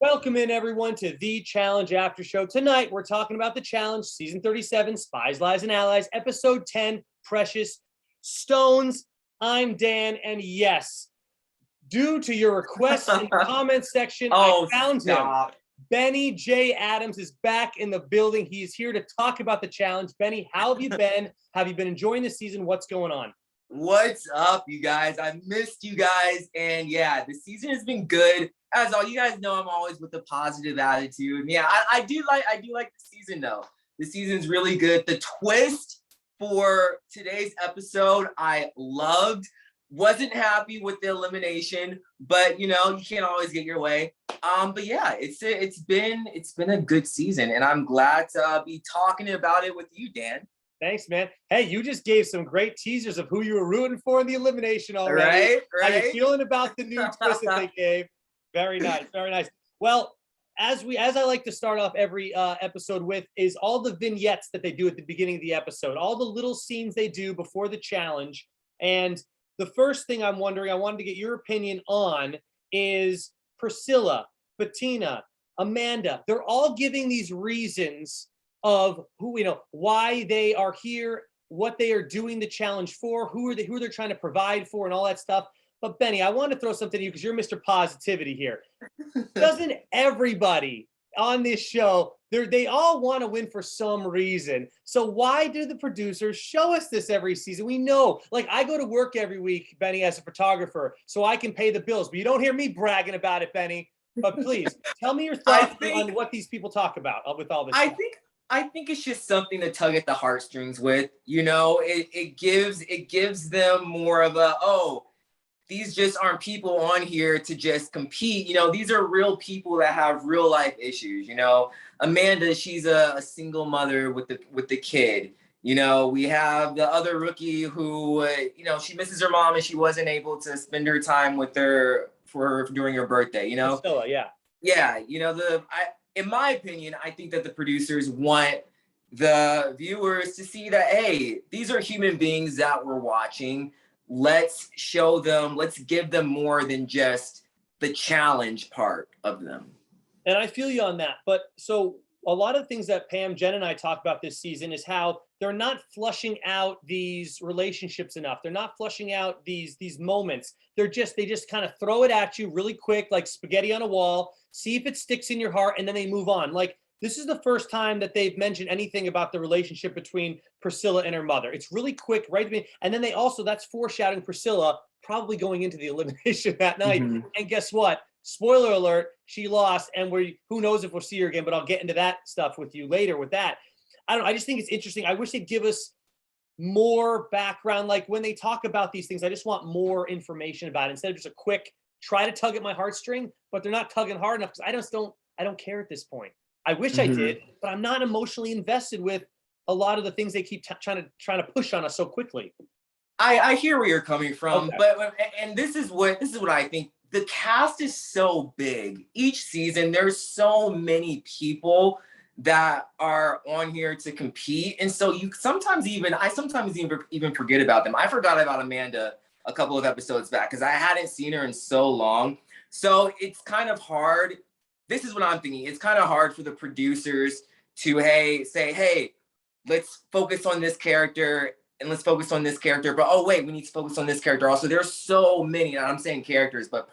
Welcome in, everyone, to the Challenge Aftershow. Tonight, we're talking about the Challenge, Season 37, Spies, Lies, and Allies, Episode 10, Precious Stones. I'm Dan, and yes, due to your requests in the comments section, I found him. Benny J. Adams is back in the building. He's here to talk about the Challenge. Benny, how have you been? Have you been enjoying the season? What's going on? What's up, you guys? I missed you guys, and yeah, the season has been good. As all you guys know, I'm always with a positive attitude. Yeah, I do like the season though. The season's really good. The twist for today's episode, I loved. Wasn't happy with the elimination, but you know, you can't always get your way. But yeah, it's been a good season, and I'm glad to be talking about it with you, Dan. Thanks, man. Hey, you just gave some great teasers of who you were rooting for in the elimination already. Right? How you feeling about the new twist that they gave? Very nice, very nice. Well, as I like to start off every episode with, is all the vignettes that they do at the beginning of the episode, all the little scenes they do before the challenge. And the first thing I wanted to get your opinion on is Priscilla, Bettina, Amanda. They're all giving these reasons of why they are here, what they are doing the challenge for, who they're trying to provide for, and all that stuff. But Benny, I want to throw something to you because you're Mr. Positivity here. Doesn't everybody on this show, they all want to win for some reason? So why do the producers show us this every season? We know, like, I go to work every week, Benny, as a photographer, so I can pay the bills. But you don't hear me bragging about it, Benny. But please, tell me your thoughts on what these people talk about with all this stuff. I think it's just something to tug at the heartstrings with. You know, it gives them more of a, these just aren't people on here to just compete. You know, these are real people that have real life issues. You know, Amanda, she's a single mother with the kid. You know, we have the other rookie who, she misses her mom and she wasn't able to spend her time with her during her birthday. You know, Priscilla, yeah. Yeah, in my opinion, I think that the producers want the viewers to see that, hey, these are human beings that we're watching. Let's show them, let's give them more than just the challenge part of them. And I feel you on that. But so a lot of things that Pam, Jen, and I talk about this season is how they're not flushing out these relationships enough. They're not flushing out these moments. They just kind of throw it at you really quick, like spaghetti on a wall, see if it sticks in your heart, and then they move on. Like, this is the first time that they've mentioned anything about the relationship between Priscilla and her mother. It's really quick, right? And then that's foreshadowing Priscilla probably going into the elimination that night. Mm-hmm. And guess what? Spoiler alert, she lost, and who knows if we'll see her again, but I'll get into that stuff with you later with that. I just think it's interesting. I wish they'd give us more background. Like, when they talk about these things, I just want more information about it instead of just a quick try to tug at my heartstring, but they're not tugging hard enough because I don't care at this point. I wish I did, but I'm not emotionally invested with a lot of the things they keep trying to push on us so quickly. I hear where you're coming from, okay. And this is what I think. The cast is so big. Each season, there's so many people that are on here to compete, and so I sometimes even forget about them. I forgot about Amanda a couple of episodes back because I hadn't seen her in so long. So it's kind of hard. This is what I'm thinking. It's kind of hard for the producers to say, hey, let's focus on this character and let's focus on this character. But oh wait, we need to focus on this character also. There's so many, and I'm saying characters, but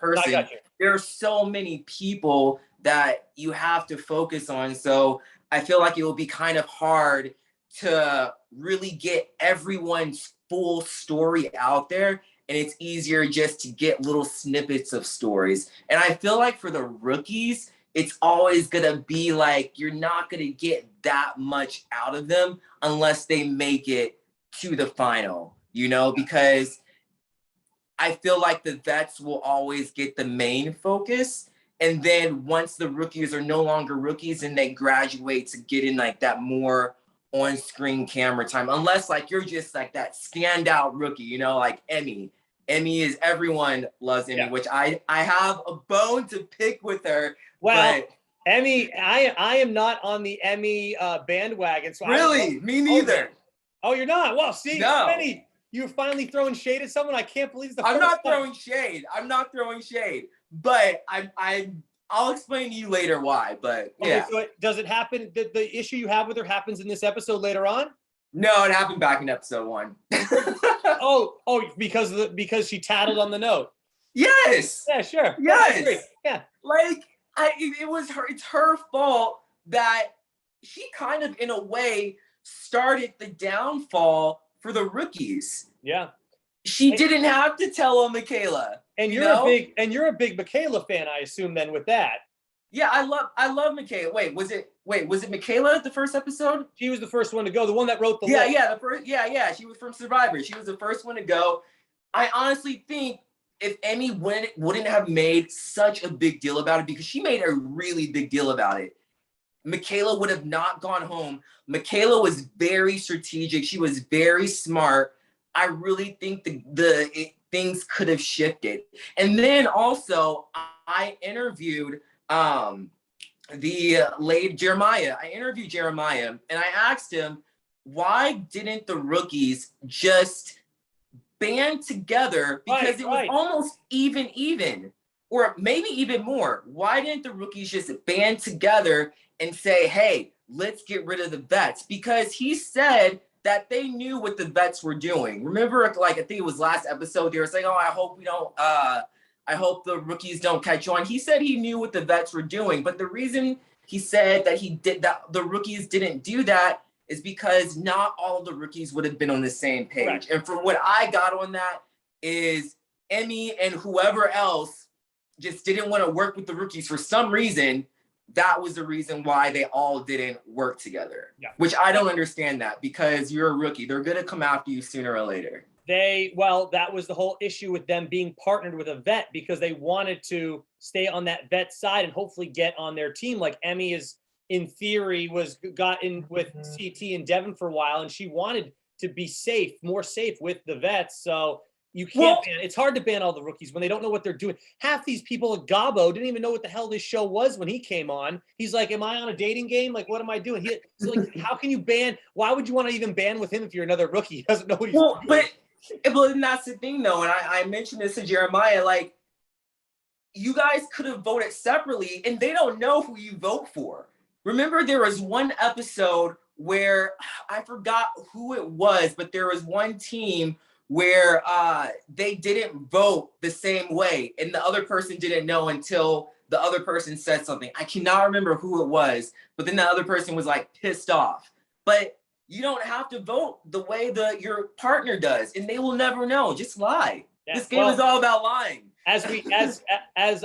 there are so many people that you have to focus on. So I feel like it will be kind of hard to really get everyone's full story out there. And it's easier just to get little snippets of stories. And I feel like for the rookies, it's always gonna be like, you're not gonna get that much out of them unless they make it to the final, because I feel like the vets will always get the main focus. And then once the rookies are no longer rookies and they graduate to get in like that more on-screen camera time, unless like you're just like that standout rookie, like Emmy. Emmy is, everyone loves Emmy, which I have a bone to pick with her. Well, Emmy, I am not on the Emmy bandwagon. So really? Me neither. Oh, you're not? Well, see, no. Benny, you're finally throwing shade at someone. I can't believe it's the I'm not throwing shade. But I'll explain to you later why, but Okay, yeah. so does it happen? The issue you have with her happens in this episode later on? No, it happened back in episode 1. Because she tattled on the note. Yes. Yeah, sure. Yes. Yeah. Like it was her. It's her fault that she kind of, in a way, started the downfall for the rookies. Yeah. She didn't have to tell on Michaela. And you're a big Michaela fan, I assume, then, with that. Yeah, I love Michaela. Was it Michaela the first episode? She was the first one to go, the one that wrote the list. She was from Survivor. She was the first one to go. I honestly think if Emmy wouldn't have made such a big deal about it, because she made a really big deal about it, Michaela would have not gone home. Michaela was very strategic. She was very smart. I really think things could have shifted. And then also, I interviewed the late Jeremiah. I interviewed Jeremiah, and I asked him, why didn't the rookies just band together? Because it was almost even, or maybe even more. Why didn't the rookies just band together and say, hey, let's get rid of the vets? Because he said that they knew what the vets were doing. Remember, like, I think it was last episode, they were saying, oh, I hope the rookies don't catch on. He said he knew what the vets were doing, but the reason he said that the rookies didn't do that is because not all of the rookies would have been on the same page. Correct. And from what I got on that is Emmy and whoever else just didn't want to work with the rookies for some reason. That was the reason why they all didn't work together. Yeah. Which I don't understand that, because you're a rookie. They're going to come after you sooner or later. That was the whole issue with them being partnered with a vet, because they wanted to stay on that vet side and hopefully get on their team. Like Emmy in theory, got in with CT and Devin for a while, and she wanted to be more safe with the vets. So you can't ban. It's hard to ban all the rookies when they don't know what they're doing. Half these people at Gabo didn't even know what the hell this show was when he came on. He's like, am I on a dating game? Like, what am I doing? So like, how can you ban? Why would you want to even ban with him if you're another rookie? He doesn't know what he's doing. But that's the thing, though, and I mentioned this to Jeremiah, like, you guys could have voted separately, and they don't know who you vote for. Remember, there was one episode where, I forgot who it was, but there was one team where they didn't vote the same way, and the other person didn't know until the other person said something. I cannot remember who it was, but then the other person was, like, pissed off. But you don't have to vote the way your partner does, and they will never know. Just lie. Yeah, this game is all about lying. As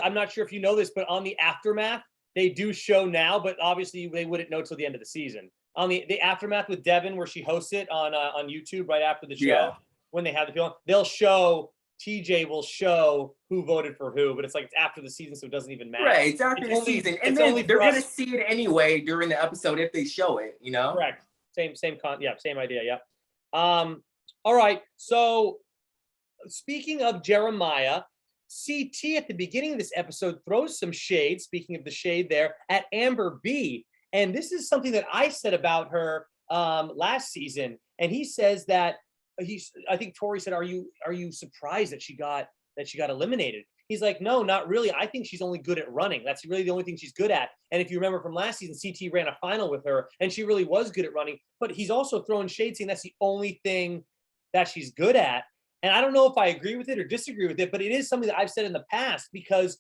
I'm not sure if you know this, but on the Aftermath, they do show now, but obviously they wouldn't know till the end of the season. On the Aftermath with Devin, where she hosts it on YouTube right after the show, when they have the people, TJ will show who voted for who, but it's like it's after the season, so it doesn't even matter. Right, it's after the season, and then they're going to see it anyway during the episode if they show it. Correct. Same idea. Yeah. All right. So speaking of Jeremiah, CT at the beginning of this episode throws some shade, speaking of the shade there, at Amber B. And this is something that I said about her last season. And he says that I think Tori said, are you surprised that she got eliminated? He's like, no, not really. I think she's only good at running. That's really the only thing she's good at. And if you remember from last season, CT ran a final with her, and she really was good at running. But he's also throwing shade, saying that's the only thing that she's good at. And I don't know if I agree with it or disagree with it, but it is something that I've said in the past, because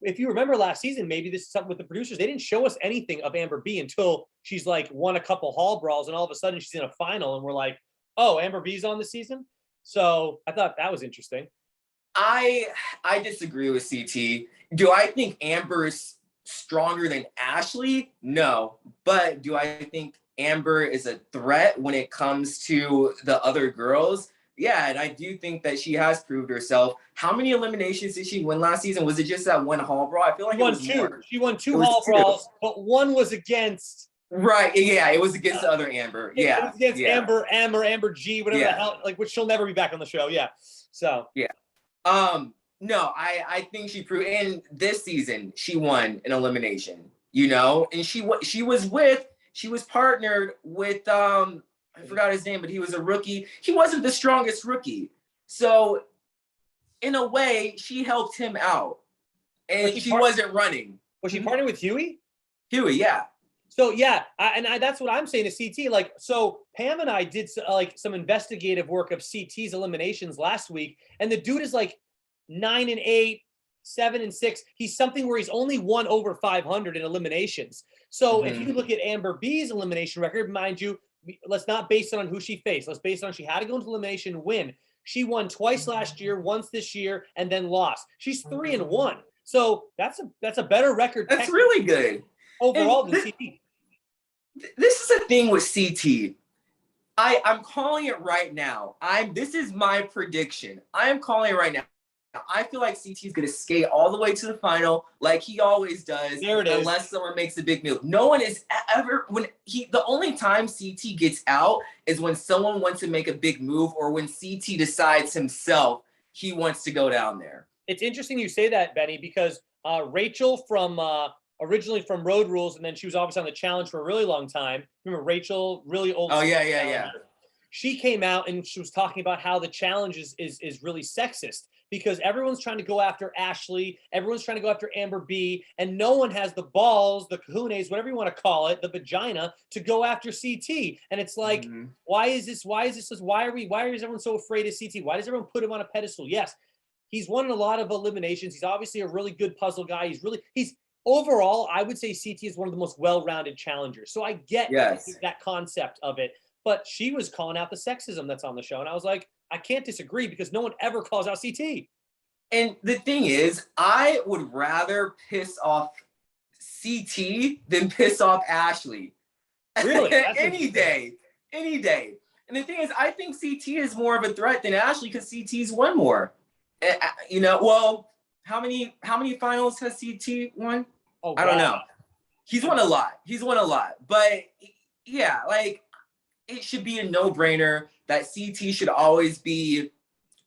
if you remember last season, maybe this is something with the producers. They didn't show us anything of Amber B until she's like won a couple hall brawls, and all of a sudden she's in a final, and we're like, oh, Amber B's on the season? So I thought that was interesting. I disagree with CT. Do I think Amber is stronger than Ashley? No. But do I think Amber is a threat when it comes to the other girls? Yeah, and I do think that she has proved herself. How many eliminations did she win last season? Was it just that one hall brawl? I feel like it was two. More. She won two hall brawls, but one was against. Right. Yeah, it was against the other Amber. Yeah. It was against Amber G, whatever the hell, like, which she'll never be back on the show. Yeah. So. Yeah. No, I think she proved in this season she won an elimination, and she was partnered with I forgot his name, but he was a rookie. He wasn't the strongest rookie. So in a way, she helped him out. And she wasn't running. Was she partnered with Huey? Huey, yeah. So yeah, that's what I'm saying to CT. Like, so Pam and I did like some investigative work of CT's eliminations last week, and the dude is like 9-8, 7-6. He's something where he's only won over 500 in eliminations. So if you look at Amber B's elimination record, mind you, let's not base it on who she faced. Let's base it on she had to go into elimination and win. She won twice last year, once this year, and then lost. She's 3-1. So that's a better record. That's really good overall than CT. This is a thing with CT. I'm calling it right now. This is my prediction. I am calling it right now. I feel like CT is going to skate all the way to the final like he always does. There it is. Unless someone makes a big move. No one is ever the only time CT gets out is when someone wants to make a big move or when CT decides himself he wants to go down there. It's interesting you say that, Benny, because Rachel from originally from Road Rules, and then she was obviously on the challenge for a really long time. Remember Rachel, really old. Oh yeah. She came out and she was talking about how the challenge is really sexist because everyone's trying to go after Ashley, everyone's trying to go after Amber B, and no one has the balls, the kahunas, whatever you want to call it, the vagina, to go after CT. And it's like, why is everyone so afraid of CT? Why does everyone put him on a pedestal? Yes, he's won a lot of eliminations. He's obviously a really good puzzle guy. He's overall, I would say CT is one of the most well-rounded challengers. So I get that concept of it. But she was calling out the sexism that's on the show. And I was like, I can't disagree because no one ever calls out CT. And the thing is, I would rather piss off CT than piss off Ashley. Really? Any day. And the thing is, I think CT is more of a threat than Ashley because CT's won more. Well, how many finals has CT won? Oh, I don't know. He's won a lot. But yeah, like it should be a no-brainer that CT should always be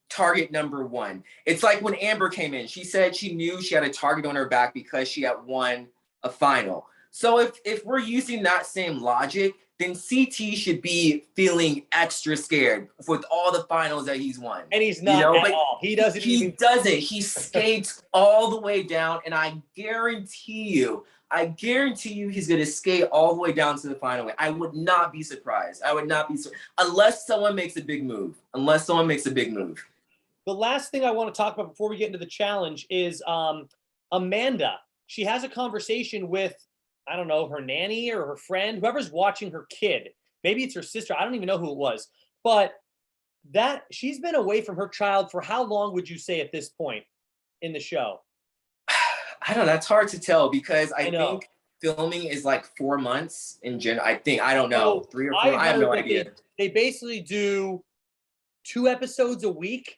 target number one. It's like when Amber came in, she said she knew she had a target on her back because she had won a final. So if we're using that same logic, then CT should be feeling extra scared with all the finals that he's won. And he's not at all. He doesn't. He skates all the way down, and I guarantee you he's going to skate all the way down to the final. I would not be surprised. Unless someone makes a big move. The last thing I want to talk about before we get into the challenge is Amanda. She has a conversation with, I don't know, her nanny or her friend, whoever's watching her kid. Maybe it's her sister. I don't even know who it was. But that she's been away from her child for how long would you say at this point in the show? I don't know. That's hard to tell because I think filming is like 4 months in general. I don't know. 3 or 4. I have no idea. They basically do 2 episodes a week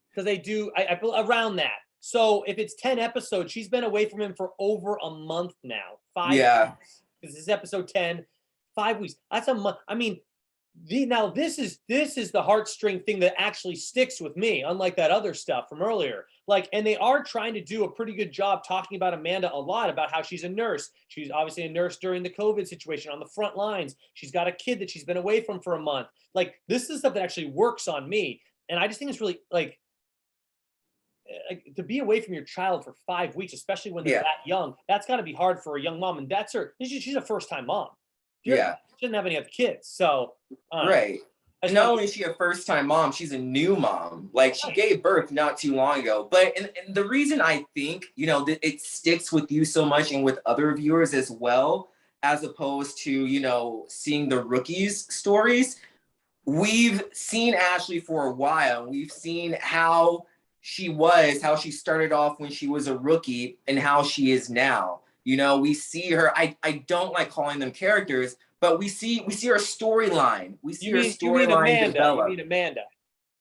because they do around that. So if it's 10 episodes, she's been away from him for over a month now. 5 weeks. Because this is episode 10, 5 weeks. That's a month. I mean, this is the heartstring thing that actually sticks with me, unlike that other stuff from earlier. Like, and they are trying to do a pretty good job talking about Amanda a lot, about how she's a nurse. She's obviously a nurse during the COVID situation on the front lines. She's got a kid that she's been away from for a month. Like, this is stuff that actually works on me. And I just think it's really like to be away from your child for 5 weeks, especially when they're that young, that's got to be hard for a young mom. And that's she's a first-time mom. She doesn't have any other kids. So, right. And not only is she a first-time mom, she's a new mom. Like, she gave birth not too long ago. But and the reason I think, that it sticks with you so much and with other viewers as well, as opposed to, seeing the rookies' stories, we've seen Ashley for a while. We've seen how she started off when she was a rookie and how she is now. We see her. I don't like calling them characters, but we see her storyline. We see her storyline develop. You mean Amanda?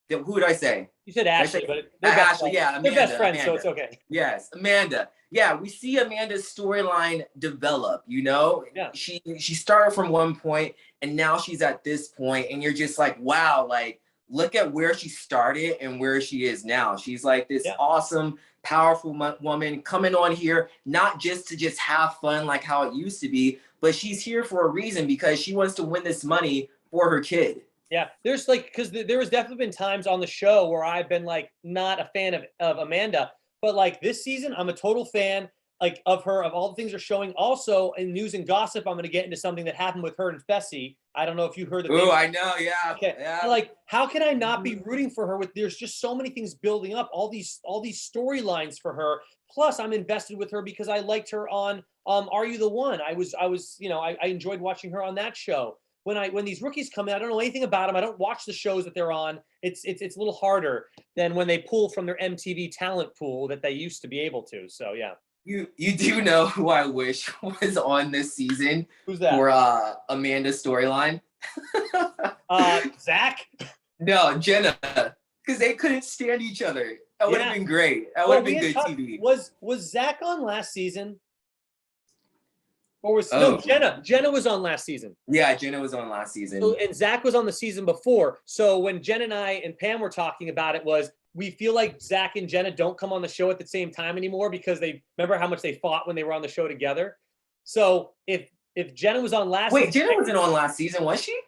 Who did I say? You said Ashley, but they're Ashley. Yeah, Amanda, they're best friends, so it's okay. Yes, Amanda. Yeah, we see Amanda's storyline develop. Yeah. She started from one point, and now she's at this point, and you're just like, wow, like look at where she started and where she is now. She's like this awesome, powerful woman coming on here, not just to have fun like how it used to be, but she's here for a reason because she wants to win this money for her kid. Yeah, there's because there was definitely been times on the show where I've been like not a fan of Amanda, but like this season, I'm a total fan. like of all the things they're showing. Also in news and gossip, I'm going to get into something that happened with her and Fessy. I don't know if you heard that. Oh, I know. Yeah. Okay. Yeah. Like, how can I not be rooting for her? There's just so many things building up, all these storylines for her. Plus, I'm invested with her because I liked her on Are You the One? I enjoyed watching her on that show. When these rookies come in, I don't know anything about them. I don't watch the shows that they're on. It's a little harder than when they pull from their MTV talent pool that they used to be able to. So yeah. You do know who I wish was on this season? Who's that? For Amanda's storyline. Zach? No, Jenna. Because they couldn't stand each other. That would have been great. That would have been good TV. Was Zach on last season? Or was no, Jenna was on last season. Yeah, Jenna was on last season. So, and Zach was on the season before. So when Jen and I and Pam were talking about it, we feel like Zach and Jenna don't come on the show at the same time anymore because they remember how much they fought when they were on the show together. So if Jenna was on last season. Wait, Jenna wasn't on last season, was she?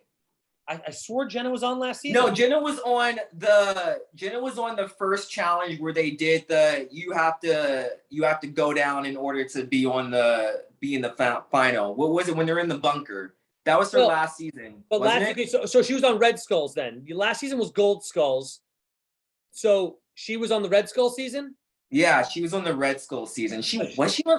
I swore Jenna was on last season. No, Jenna was on the first challenge where they did you have to go down in order to be in the final. What was it when they're in the bunker? That was her last season. But so she was on Red Skulls then. The last season was Gold Skulls. So she was on the Red Skull season? Yeah, she was on the Red Skull season.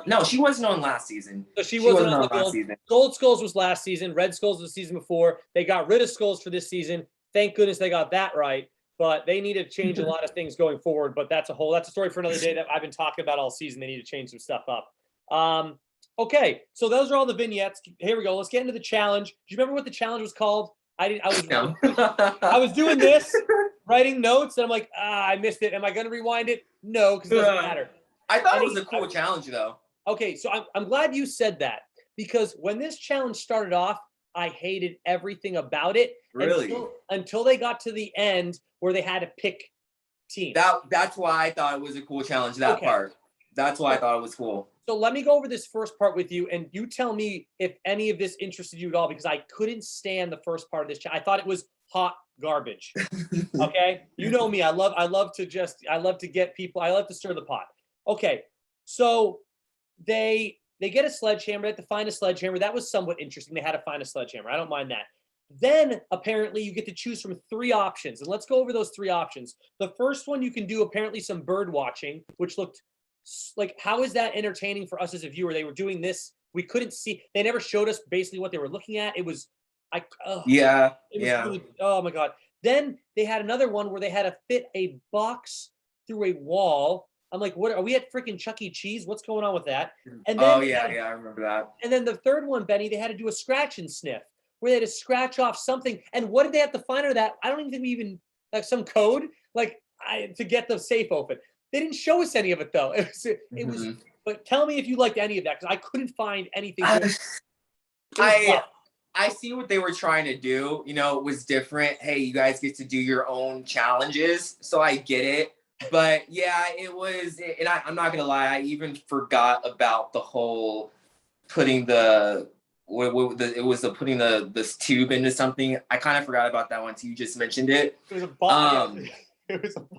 No, she wasn't on last season. So she wasn't on last season. Gold Skulls was last season. Red Skulls was the season before. They got rid of Skulls for this season. Thank goodness they got that right. But they need to change a lot of things going forward. But that's a story for another day that I've been talking about all season. They need to change some stuff up. Okay, so those are all the vignettes. Here we go. Let's get into the challenge. Do you remember what the challenge was called? I was doing this, writing notes, and I'm like, I missed it. Am I going to rewind it? No, because it doesn't matter. I thought it was a cool challenge, though. Okay, so I'm glad you said that, because when this challenge started off, I hated everything about it. Really? Until they got to the end where they had to pick teams. That's why I thought it was a cool challenge, part. That's why I thought it was cool. So let me go over this first part with you, and you tell me if any of this interested you at all, because I couldn't stand the first part of this challenge. I thought it was hot garbage. Okay? You know me. I love to get people, I love to stir the pot. Okay. So they get a sledgehammer. They have to find a sledgehammer. That was somewhat interesting. They had to find a sledgehammer. I don't mind that. Then apparently you get to choose from 3 options. And let's go over those 3 options. The first one, you can do apparently some bird watching, which looked like, how is that entertaining for us as a viewer? They were doing this. We couldn't see. They never showed us basically what they were looking at. It was really, oh my God. Then they had another one where they had to fit a box through a wall. I'm like, what are we at freaking Chuck E. Cheese? What's going on with that? And then I remember that. And then the third one, Benny, they had to do a scratch and sniff where they had to scratch off something. And what did they have to find out of that? I don't even think we even, like, some code, to get the safe open. They didn't show us any of it though. It was. But tell me if you liked any of that, because I couldn't find anything. I see what they were trying to do. You know, it was different. Hey, you guys get to do your own challenges, so I get it. But yeah, it was, and I'm not gonna lie, I even forgot about the whole putting this tube into something. I kind of forgot about that one until you just mentioned it. It was a bomb.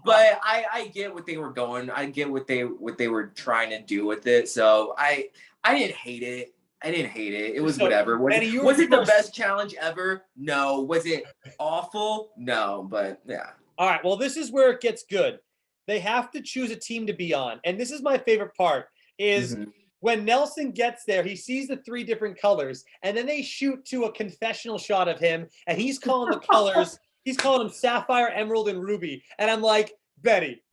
But I get what they were going. I get what they were trying to do with it. So I didn't hate it. It was whatever. Was it the best challenge ever? No. Was it awful? No. But yeah. All right. Well, this is where it gets good. They have to choose a team to be on. And this is my favorite part is when Nelson gets there, he sees the 3 different colors, and then they shoot to a confessional shot of him, and he's calling the colors. He's calling them Sapphire, Emerald, and Ruby. And I'm like, Betty,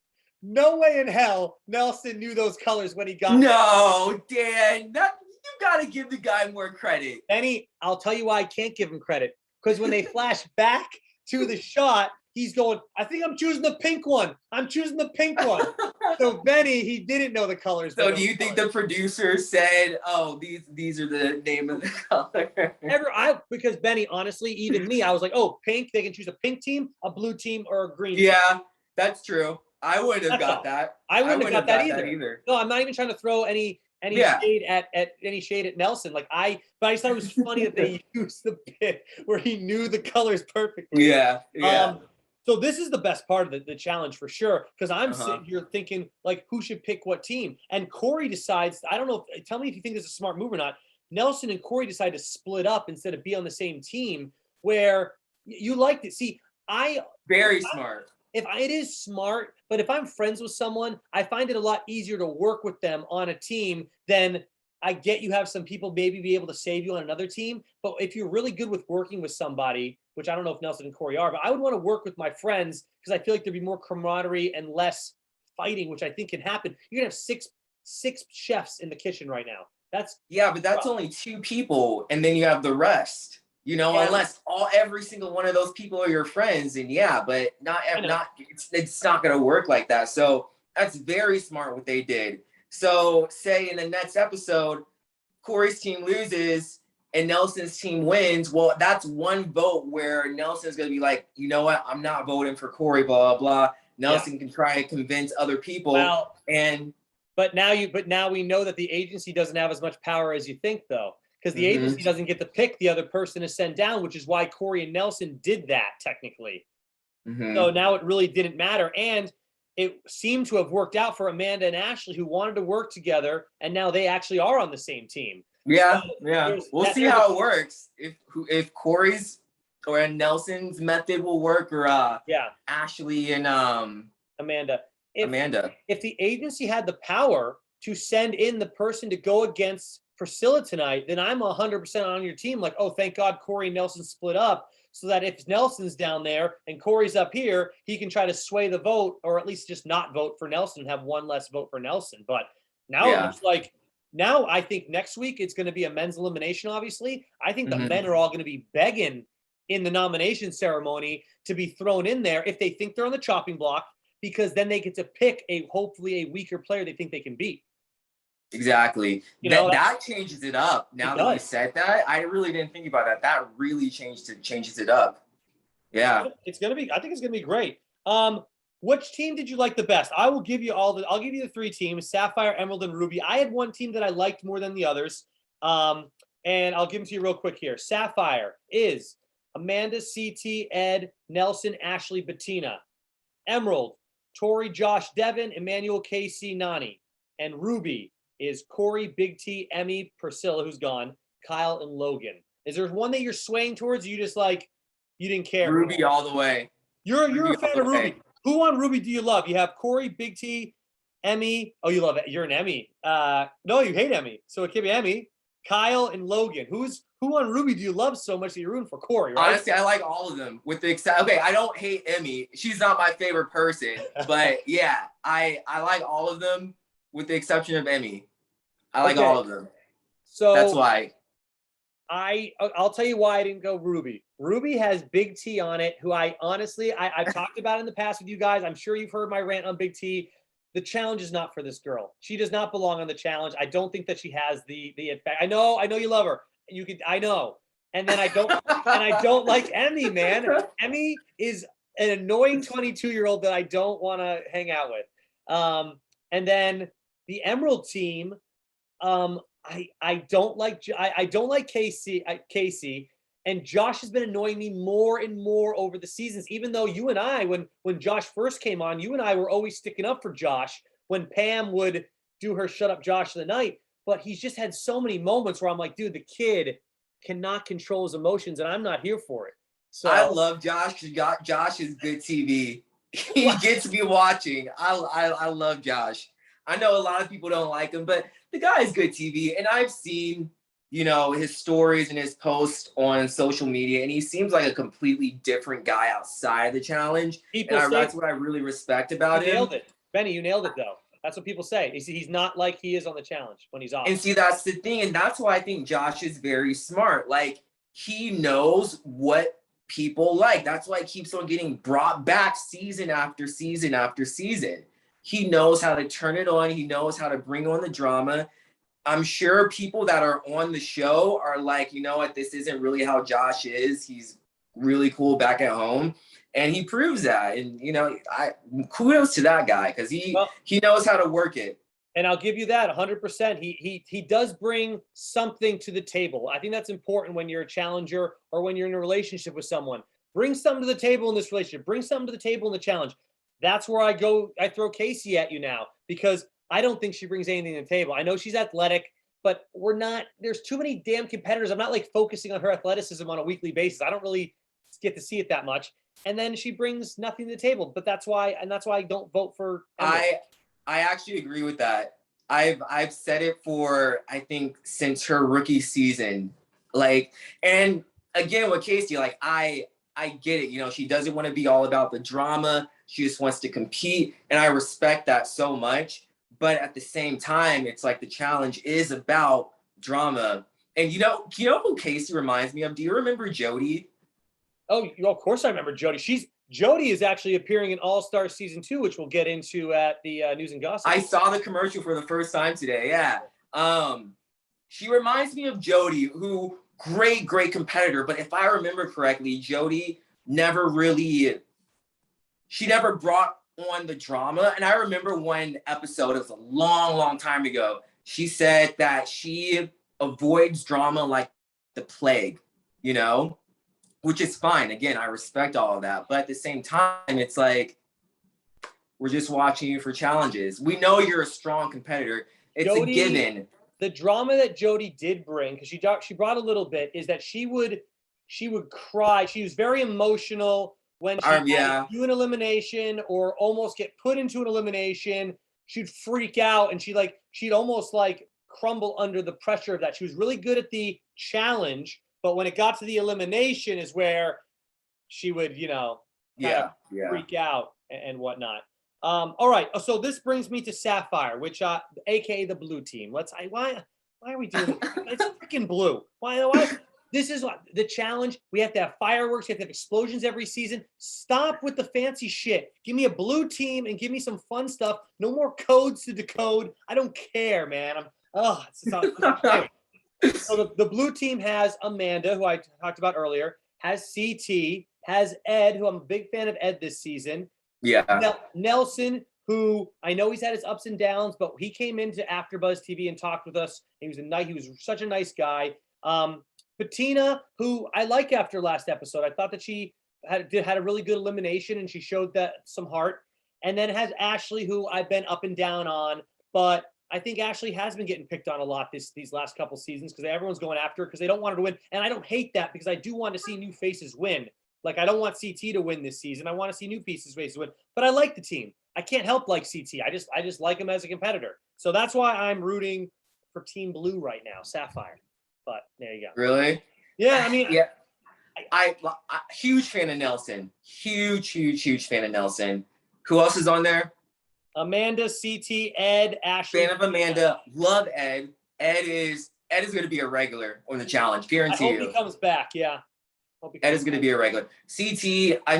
no way in hell Nelson knew those colors when he got there. No, Dan, you got to give the guy more credit. Benny, I'll tell you why I can't give him credit. Because when they flash back to the shot, he's going, I think I'm choosing the pink one. So Benny, he didn't know the colors. So do you think the producer said, oh, these are the name of the color? Because Benny, honestly, even me, I was like, oh, pink, they can choose a pink team, a blue team, or a green team. Yeah, that's true. I wouldn't have got that. I wouldn't have got that either. No, I'm not even trying to throw any shade at Nelson. But I just thought it was funny that they used the bit where he knew the colors perfectly. Yeah. So this is the best part of the challenge for sure, because I'm Uh-huh. sitting here thinking like who should pick what team, and Corey decides. I don't know. Tell me if you think this is a smart move or not. Nelson and Corey decide to split up instead of be on the same team. Where you liked it. See, I Very smart. it is smart, but if I'm friends with someone, I find it a lot easier to work with them on a team than I get you have some people maybe be able to save you on another team. But if you're really good with working with somebody, which I don't know if Nelson and Corey are, but I would want to work with my friends because I feel like there'd be more camaraderie and less fighting, which I think can happen. You're gonna have six chefs in the kitchen right now. That's Yeah, but that's rough. only 2 people, and then you have the rest. Yeah, Unless every single one of those people are your friends, and yeah, but I know. not it's not gonna work like that. So that's very smart what they did. So say in the next episode, Corey's team loses and Nelson's team wins. Well, that's one vote where Nelson's gonna be like, you know what, I'm not voting for Corey, blah blah blah. Yeah. Nelson can try and convince other people, Well, and but now we know that the agency doesn't have as much power as you think, though, because the agency doesn't get to pick the other person to send down, which is why Corey and Nelson did that technically. So now it really didn't matter, and it seemed to have worked out for Amanda and Ashley, who wanted to work together, and now they actually are on the same team. Yeah, So yeah. We'll see how it works. If Corey's or Nelson's method will work, or Yeah, Ashley and Amanda. Amanda. If the agency had the power to send in the person to go against Priscilla tonight, then I'm 100% on your team. Like, oh, thank God Corey and Nelson split up, so that if Nelson's down there and Corey's up here, he can try to sway the vote, or at least just not vote for Nelson and have one less vote for Nelson. But now it looks like, now I think next week it's going to be a men's elimination, obviously. I think the men are all going to be begging in the nomination ceremony to be thrown in there if they think they're on the chopping block, because then they get to pick hopefully a weaker player they think they can beat. Exactly. That changes it up. Now that you said that, I really didn't think about that. That really changes it up. Yeah. It's gonna be. I think it's gonna be great. Which team did you like the best? I'll give you the 3 teams: Sapphire, Emerald, and Ruby. I had one team that I liked more than the others. And I'll give them to you real quick here. Sapphire is Amanda, CT, Ed, Nelson, Ashley, Bettina. Emerald, Tori, Josh, Devin, Emmanuel, Casey, Nani. And Ruby is Corey, Big T, Emmy, Priscilla, who's gone, Kyle, and Logan. Is there one that you're swaying towards? Or you just like, you didn't care? Ruby all the way. You're a fan of Ruby. Who on Ruby do you love? You have Corey, Big T, Emmy. Oh, you love it. You're an Emmy. No, you hate Emmy. So it could be Emmy, Kyle, and Logan. Who on Ruby do you love so much that you're rooting for Corey, right? Honestly, I like all of them with the okay, I don't hate Emmy. She's not my favorite person, but yeah, I like all of them with the exception of Emmy. I like all of them. So that's why. I'll tell you why I didn't go Ruby. Ruby has Big T on it, who I've talked about in the past with you guys. I'm sure you've heard my rant on Big T. The challenge is not for this girl. She does not belong on the challenge. I don't think that she has the effect. I know you love her. I know. And then I don't like Emmy, man. Emmy is an annoying 22-year-old that I don't want to hang out with. And then the Emerald team, I don't like Casey, and Josh has been annoying me more and more over the seasons. Even though you and I, when Josh first came on, you and I were always sticking up for Josh when Pam would do her "Shut Up, Josh" of the night. But he's just had so many moments where I'm like, dude, the kid cannot control his emotions, and I'm not here for it. So I love Josh. Josh is good TV. He gets me watching. I love Josh. I know a lot of people don't like him, but the guy is good TV. And I've seen, his stories and his posts on social media, and he seems like a completely different guy outside of the challenge. That's what I really respect about him. You nailed it. Benny, you nailed it, though. That's what people say. He's not like he is on the challenge when he's off. And see, that's the thing. And that's why I think Josh is very smart. Like, he knows what people like. That's why he keeps on getting brought back season after season after season. He knows how to turn it on. He knows how to bring on the drama. I'm sure people that are on the show are like, you know what, this isn't really how Josh is. He's really cool back at home. And he proves that. And, kudos to that guy, because he knows how to work it. And I'll give you that 100%. He does bring something to the table. I think that's important when you're a challenger or when you're in a relationship with someone. Bring something to the table in this relationship. Bring something to the table in the challenge. That's where I throw Casey at you now because I don't think she brings anything to the table. I know she's athletic, but there's too many damn competitors. I'm not like focusing on her athleticism on a weekly basis. I don't really get to see it that much. And then she brings nothing to the table. But that's why I don't vote for Emily. I actually agree with that. I've said it for, I think, since her rookie season. Like, and again with Casey, like I get it. You know, she doesn't want to be all about the drama. She just wants to compete. And I respect that so much. But at the same time, it's like the challenge is about drama. And you know who Casey reminds me of? Do you remember Jody? Oh, of course I remember Jody. Jody is actually appearing in All-Star Season 2, which we'll get into at the News and Gossip. I saw the commercial for the first time today. Yeah. She reminds me of Jody, who great competitor. But if I remember correctly, Jody never brought on the drama. And I remember one episode, it was a long time ago. She said that she avoids drama like the plague, you know, which is fine. Again, I respect all of that. But at the same time, it's like, we're just watching you for challenges. We know you're a strong competitor. It's Jody, a given. The drama that Jody did bring, because she brought a little bit, is that she would cry. She was very emotional when she had do an elimination or almost get put into an elimination. She'd freak out and she'd almost like crumble under the pressure of that. She was really good at the challenge, but when it got to the elimination is where she would, freak out and whatnot. All right. So this brings me to Sapphire, which, AKA the blue team. Why are we doing this? It's freaking blue. Why? This is the challenge. We have to have fireworks. We have to have explosions every season. Stop with the fancy shit. Give me a blue team and give me some fun stuff. No more codes to decode. I don't care, man. So the blue team has Amanda, who I talked about earlier, has CT, has Ed, who I'm a big fan of Ed this season. Yeah. Nelson, who I know he's had his ups and downs, but he came into AfterBuzz TV and talked with us. He was such a nice guy. Bettina, who I like after last episode. I thought that she had a really good elimination and she showed that some heart. And then has Ashley, who I've been up and down on, but I think Ashley has been getting picked on a lot these last couple seasons because everyone's going after her because they don't want her to win. And I don't hate that because I do want to see new faces win. Like, I don't want CT to win this season. I want to see new faces win. But I like the team. I can't help like CT. I just like him as a competitor. So that's why I'm rooting for Team Blue right now, Sapphire. But there you go. Really? Yeah, I mean, yeah. I huge fan of Nelson. Huge fan of Nelson. Who else is on there? Amanda, CT, Ed, Ashley. Fan of Amanda. Love Ed. Ed is going to be a regular on the challenge. Guarantee you. I hope he comes back. Yeah. Ed is going to be a regular. CT, I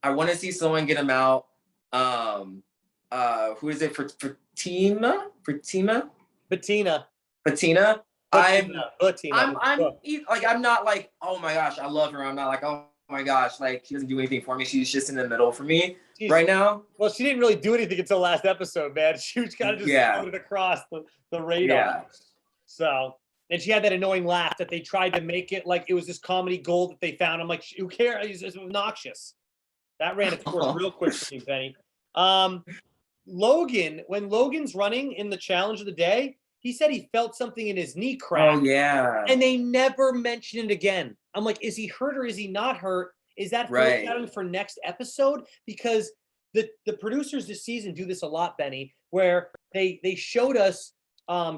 want to see someone get him out. Who is it for Fatima? Bettina. I'm not like, oh my gosh, I love her. I'm not like, oh my gosh, like she doesn't do anything for me. She's just in the middle for me right now. Well, she didn't really do anything until last episode, man. She was kind of just floated across the radar. Yeah. So, and she had that annoying laugh that they tried to make it like it was this comedy gold that they found. I'm like, who cares? It's obnoxious. That ran its course real quick for me, Penny. Logan, when Logan's running in the challenge of the day, he said he felt something in his knee crack. Oh, yeah. And they never mentioned it again. I'm like, is he hurt or is he not hurt? Is that foreshadowing for next episode? Because the producers this season do this a lot, Benny, where they showed us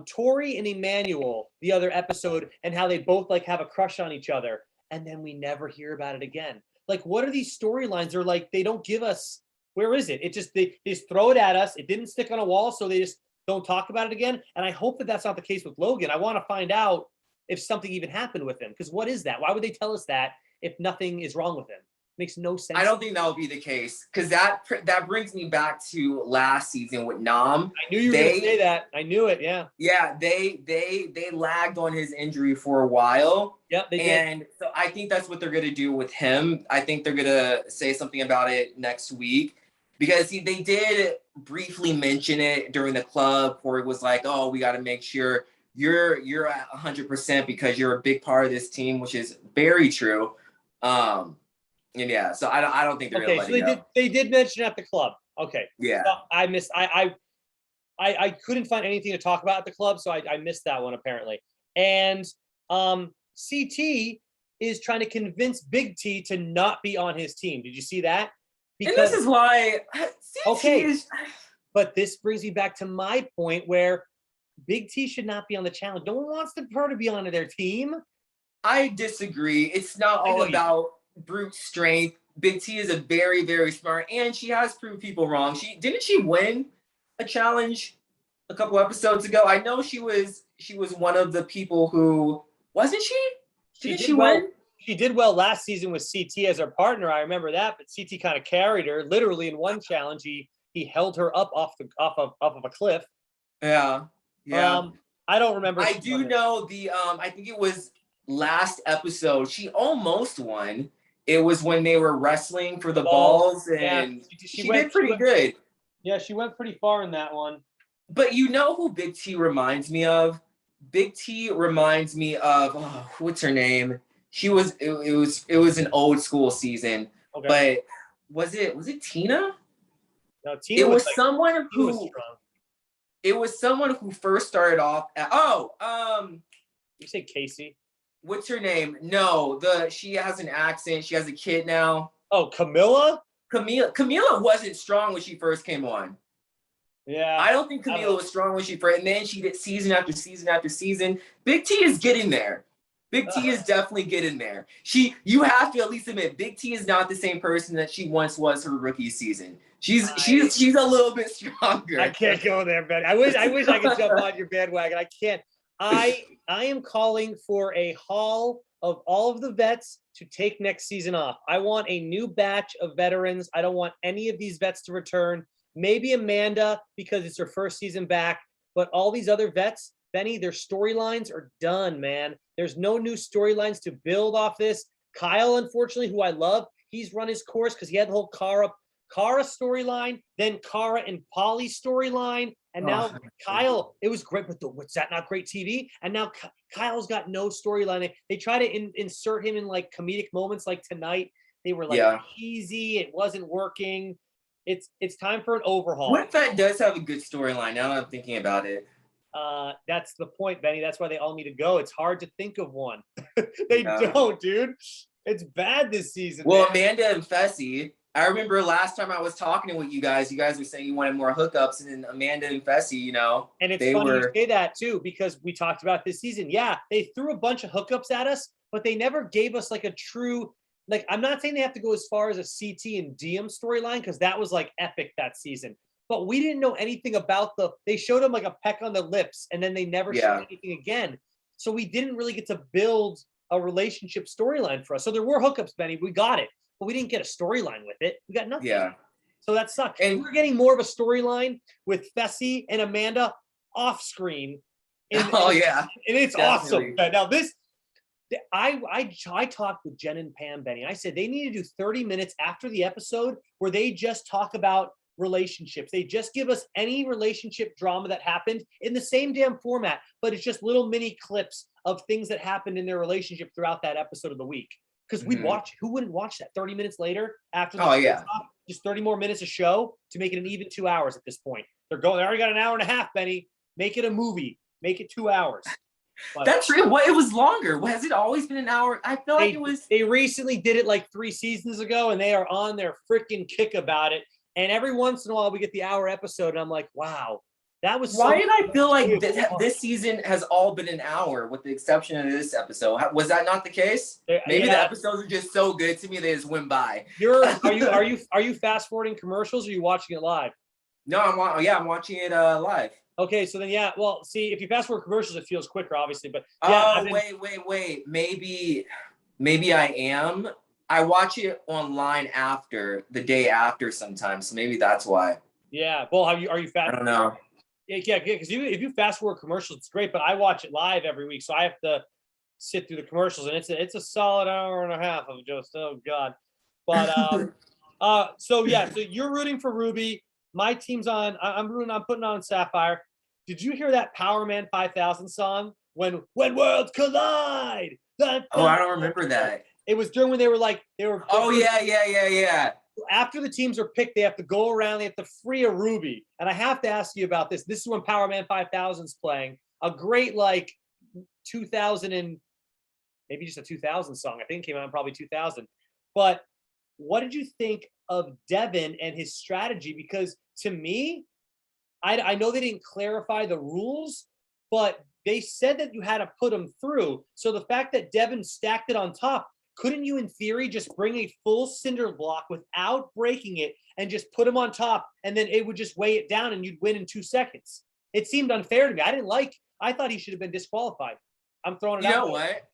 Tori and Emmanuel the other episode and how they both like have a crush on each other. And then we never hear about it again. Like, what are these storylines? They're like, they don't give us, where is it? They just throw it at us. It didn't stick on a wall, so they just don't talk about it again. And I hope that that's not the case with Logan. I want to find out if something even happened with him. Because what is that? Why would they tell us that if nothing is wrong with him? Makes no sense. I don't think that would be the case. Because that brings me back to last season with Nam. I knew you were going to say that. I knew it, yeah. Yeah, they lagged on his injury for a while. Yep, they did. And so I think that's what they're going to do with him. I think they're going to say something about it next week. Because they did briefly mention it during the club where it was like, oh, we got to make sure you're at 100% because you're a big part of this team, which is very true. And yeah, so I don't think they're gonna Okay, let so it go. they did mention at the club. Okay, Yeah. so I missed. I couldn't find anything to talk about at the club, so I missed that one apparently. And CT is trying to convince Big T to not be on his team. Did you see that? And this Because is why CT is. but this brings me back to my point where Big T should not be on the challenge. No one wants her to be on their team. I disagree. It's not I all know you do. about brute strength. Big T is a very, very smart, and she has proved people wrong. Didn't she win a challenge a couple episodes ago? I know she was one of the people who wasn't she? She Didn't did she well. win? She did well last season with CT as her partner. I remember that, but CT kind of carried her. Literally in one challenge, he held her up off of a cliff. Yeah. Yeah. I don't remember. I do know I think it was last episode. She almost won. It was when they were wrestling for the balls, yeah, and she did pretty good. Yeah, she went pretty far in that one. But you know who Big T reminds me of? Big T reminds me of what's her name? It was an old school season. Okay. But was it Tina? No, Tina It was was someone Tina was who strong. it was someone who first started off at You say Casey? what's her name? No, she has an accent. She has a kid now. Oh, Camilla? Camila wasn't strong when she first came on. Yeah. I don't think Camila was strong when she first, and then she did season after season after season. Big T is getting there. Big T is definitely getting there. You have to at least admit, Big T is not the same person that she once was her rookie season. She's a little bit stronger. I can't go there, Ben. I wish I could jump on your bandwagon. I can't. I am calling for a haul of all of the vets to take next season off. I want a new batch of veterans. I don't want any of these vets to return. Maybe Amanda because it's her first season back, but all these other vets, Benny, their storylines are done, man. There's no new storylines to build off this. Kyle, unfortunately, who I love, he's run his course because he had the whole Kara storyline, then Kara and Polly storyline, and now Kyle. It was great, but what's that not great TV? And now Kyle's got no storyline. They try to insert him in like comedic moments, like tonight. They were like easy. It wasn't working. It's time for an overhaul. What Vet does have a good storyline. Now that I'm thinking about it. That's the point, Benny. That's why they all need to go. It's hard to think of one. They don't, dude. It's bad this season. Well, man. Amanda and Fessy. I remember last time I was talking with you guys were saying you wanted more hookups, and then Amanda and Fessy, And it's funny you say that too, because we talked about this season. Yeah, they threw a bunch of hookups at us, but they never gave us like a true. Like, I'm not saying they have to go as far as a CT and DM storyline because that was like epic that season. But we didn't know anything about they showed them like a peck on the lips and then they never showed anything again. So we didn't really get to build a relationship storyline for us. So there were hookups, Benny. We got it, but we didn't get a storyline with it. We got nothing. Yeah. So that sucked. And we're getting more of a storyline with Fessy and Amanda off screen. And it's awesome. Now this, I talked with Jen and Pam, Benny. I said they need to do 30 minutes after the episode where they just talk about relationships. They just give us any relationship drama that happened in the same damn format, but it's just little mini clips of things that happened in their relationship throughout that episode of the week. Because we'd watch, who wouldn't watch that 30 minutes later after the just 30 more minutes of show to make it an even 2 hours at this point. They already got an hour and a half, Benny. Make it a movie. Make it 2 hours. But that's real. What, it was longer. Has it always been an hour? I feel like it was. They recently did it like 3 seasons ago, and they are on their freaking kick about it. And every once in a while, we get the hour episode, and I'm like, wow, that was. Why did I feel like this season has all been an hour, with the exception of this episode? Was that not the case? Maybe the episodes are just so good to me they just went by. Are you fast forwarding commercials, or are you watching it live? No, I'm watching it live. Okay, so then well, see, if you fast forward commercials, it feels quicker, obviously. But wait. Maybe I am. I watch it online the day after sometimes, so maybe that's why. Yeah. Well, are you fast? I don't know. Yeah, because if you fast forward commercials, it's great. But I watch it live every week, so I have to sit through the commercials, and it's a solid hour and a half of just god. But so you're rooting for Ruby. My team's on. I'm putting on Sapphire. Did you hear that Power Man 5000 song when worlds collide? I don't remember that. It was during when they were. Oh yeah. After the teams are picked, they have to go around. They have to free a Ruby. And I have to ask you about this. This is when Power Man 5000's playing. A great 2000 and maybe just a 2000 song. I think it came out in probably 2000. But what did you think of Devin and his strategy? Because to me, I know they didn't clarify the rules, but they said that you had to put them through. So the fact that Devin stacked it on top, couldn't you in theory just bring a full cinder block without breaking it and just put them on top, and then it would just weigh it down and you'd win in 2 seconds? It seemed unfair to me. I thought he should have been disqualified. I'm throwing it out. You know what?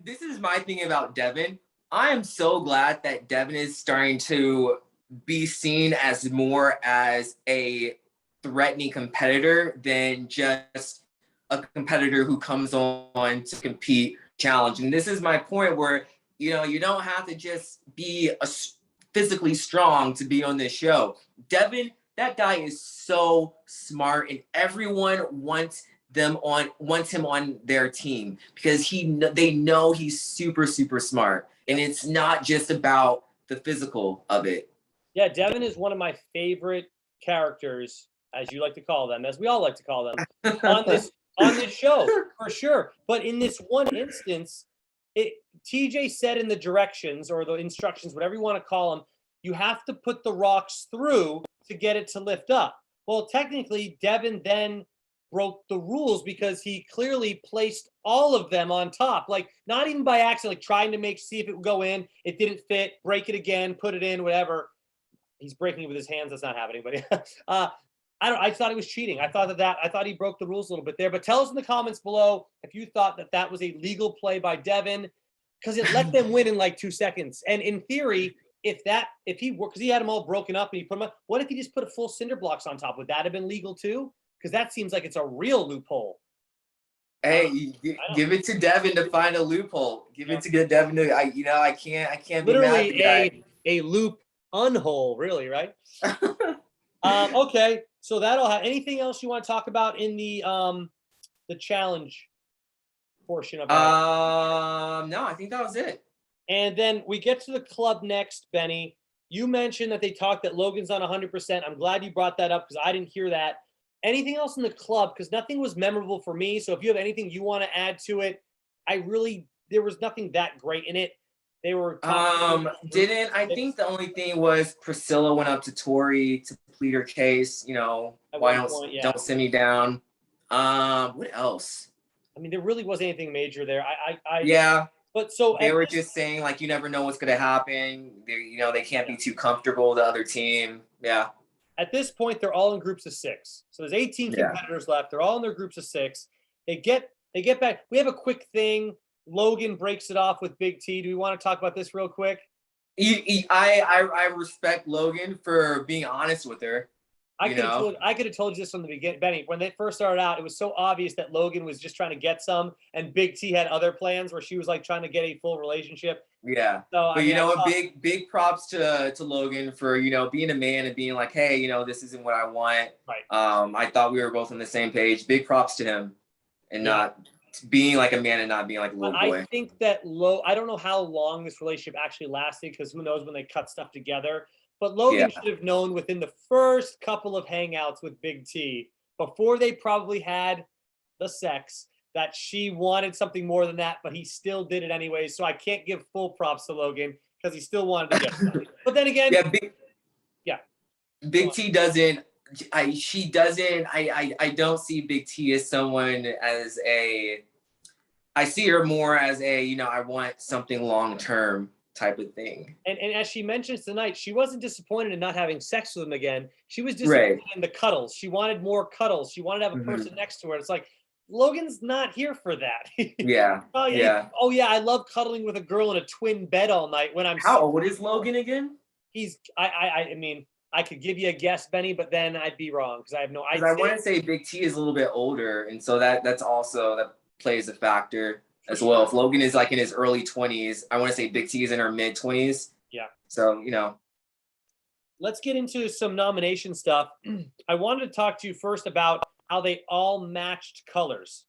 This is my thing about Devin. I am so glad that Devin is starting to be seen as more as a threatening competitor than just a competitor who comes on to compete, challenge. And this is my point where, you don't have to just be physically strong to be on this show. Devin, that guy is so smart, and everyone wants him on their team because they know he's super, super smart. And it's not just about the physical of it. Yeah, Devin is one of my favorite characters, as you like to call them, as we all like to call them, on this show, for sure. But in this one instance, TJ said in the directions or the instructions, whatever you want to call them, you have to put the rocks through to get it to lift up. Well, technically, Devin then broke the rules because he clearly placed all of them on top, not even by accident, trying to see if it would go in. It didn't fit, break it again, put it in, whatever. He's breaking it with his hands. That's not happening, but I thought he was cheating. I thought he broke the rules a little bit there. But tell us in the comments below if you thought that was a legal play by Devin, because it let them win in 2 seconds. And in theory, because he had them all broken up and he put them up, what if he just put a full cinder blocks on top? Would that have been legal too? Because that seems like it's a real loophole. Hey, give it to Devin to find a loophole. Give it to Devin. I can't literally be mad at a loop unhole, really, right? Okay, so that'll have anything else you want to talk about in the challenge portion of it? No, I think that was it. And then we get to the club next, Benny. You mentioned that they talked that Logan's on 100%. I'm glad you brought that up because I didn't hear that. Anything else in the club? Because nothing was memorable for me. So if you have anything you want to add to it, there was nothing that great in it. They were I think the only thing was Priscilla went up to Tori to plead her case. Why don't send me down? What else? I mean, there really wasn't anything major there. Yeah. But so they were just saying you never know what's gonna happen. They can't be too comfortable with the other team. Yeah. At this point, they're all in groups of 6. So there's 18 competitors left. They're all in their groups of 6. They get back. We have a quick thing. Logan breaks it off with Big T. Do we want to talk about this real quick? I respect Logan for being honest with her. I could have told you this from the beginning, Benny. When they first started out, it was so obvious that Logan was just trying to get some, and Big T had other plans where she was trying to get a full relationship. Yeah. So, but big props to Logan for being a man and being hey, this isn't what I want. Right. I thought we were both on the same page. Big props to him, and not being a man and not being a little boy. I think that I don't know how long this relationship actually lasted, because who knows when they cut stuff together. But Logan should have known within the first couple of hangouts with Big T, before they probably had the sex, that she wanted something more than that, but he still did it anyway. So I can't give full props to Logan because he still wanted to get something. But then again, Big T doesn't. I don't see Big T as someone as I see her more as I want something long term type of thing. And as she mentions tonight, she wasn't disappointed in not having sex with him again. She was disappointed in the cuddles. She wanted more cuddles. She wanted to have a person next to her. It's Logan's not here for that. Yeah. Oh yeah, I love cuddling with a girl in a twin bed all night when I'm. How old is Logan again? He's. I mean, I could give you a guess, Benny, but then I'd be wrong because I have no idea. I want to say Big T is a little bit older, and so that plays a factor as well. If Logan is in his early 20s, I want to say Big T is in her mid 20s. Yeah. So let's get into some nomination stuff. I wanted to talk to you first about how they all matched colors.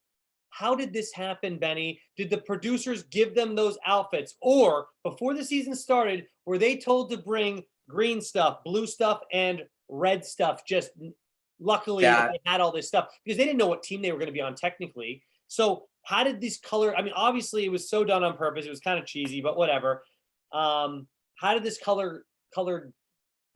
how did this happen, Benny? Did the producers give them those outfits? Or before the season started, were they told to bring green stuff, blue stuff, and red stuff? Just luckily that they had all this stuff because they didn't know what team they were going to be on technically. So how did this color? I mean, obviously it was so done on purpose. It was kind of cheesy, but whatever. How did this colored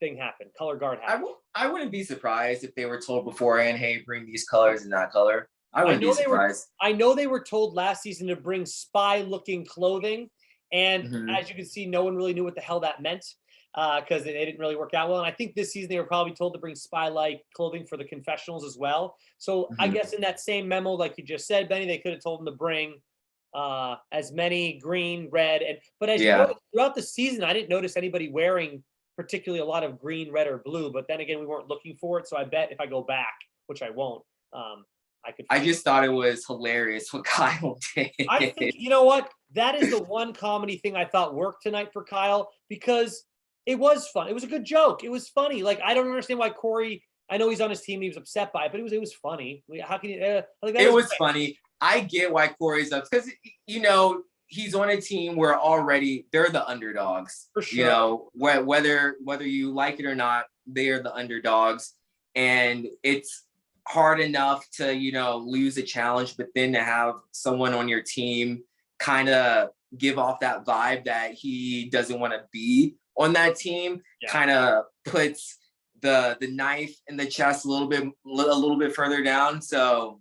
thing happen? Color guard happen? I wouldn't be surprised if they were told beforehand, hey, bring these colors and that color. I wouldn't be surprised. I know they were told last season to bring spy-looking clothing, and as you can see, no one really knew what the hell that meant because they didn't really work out well. And I think this season they were probably told to bring spy-like clothing for the confessionals as well. So I guess in that same memo, like you just said, Benny, they could have told them to bring as many green, red, but as you know, throughout the season, I didn't notice anybody wearing particularly a lot of green, red, or blue. But then again, we weren't looking for it, so I bet if I go back, which I won't, I just thought it was hilarious what Kyle did. I think, you know what? That is the one comedy thing I thought worked tonight for Kyle because it was fun. It was a good joke. It was funny. Like, I don't understand why Corey, I know he's on his team. He was upset by it, but it was funny. How can you? It was funny. I get why Corey's up because, you know, he's on a team where already they're the underdogs. For sure. You know, whether you like it or not, they are the underdogs. And it's hard enough to, you know, lose a challenge, but then to have someone on your team kind of give off that vibe that he doesn't want to be on that team kind of puts the knife in the chest a little bit further down. So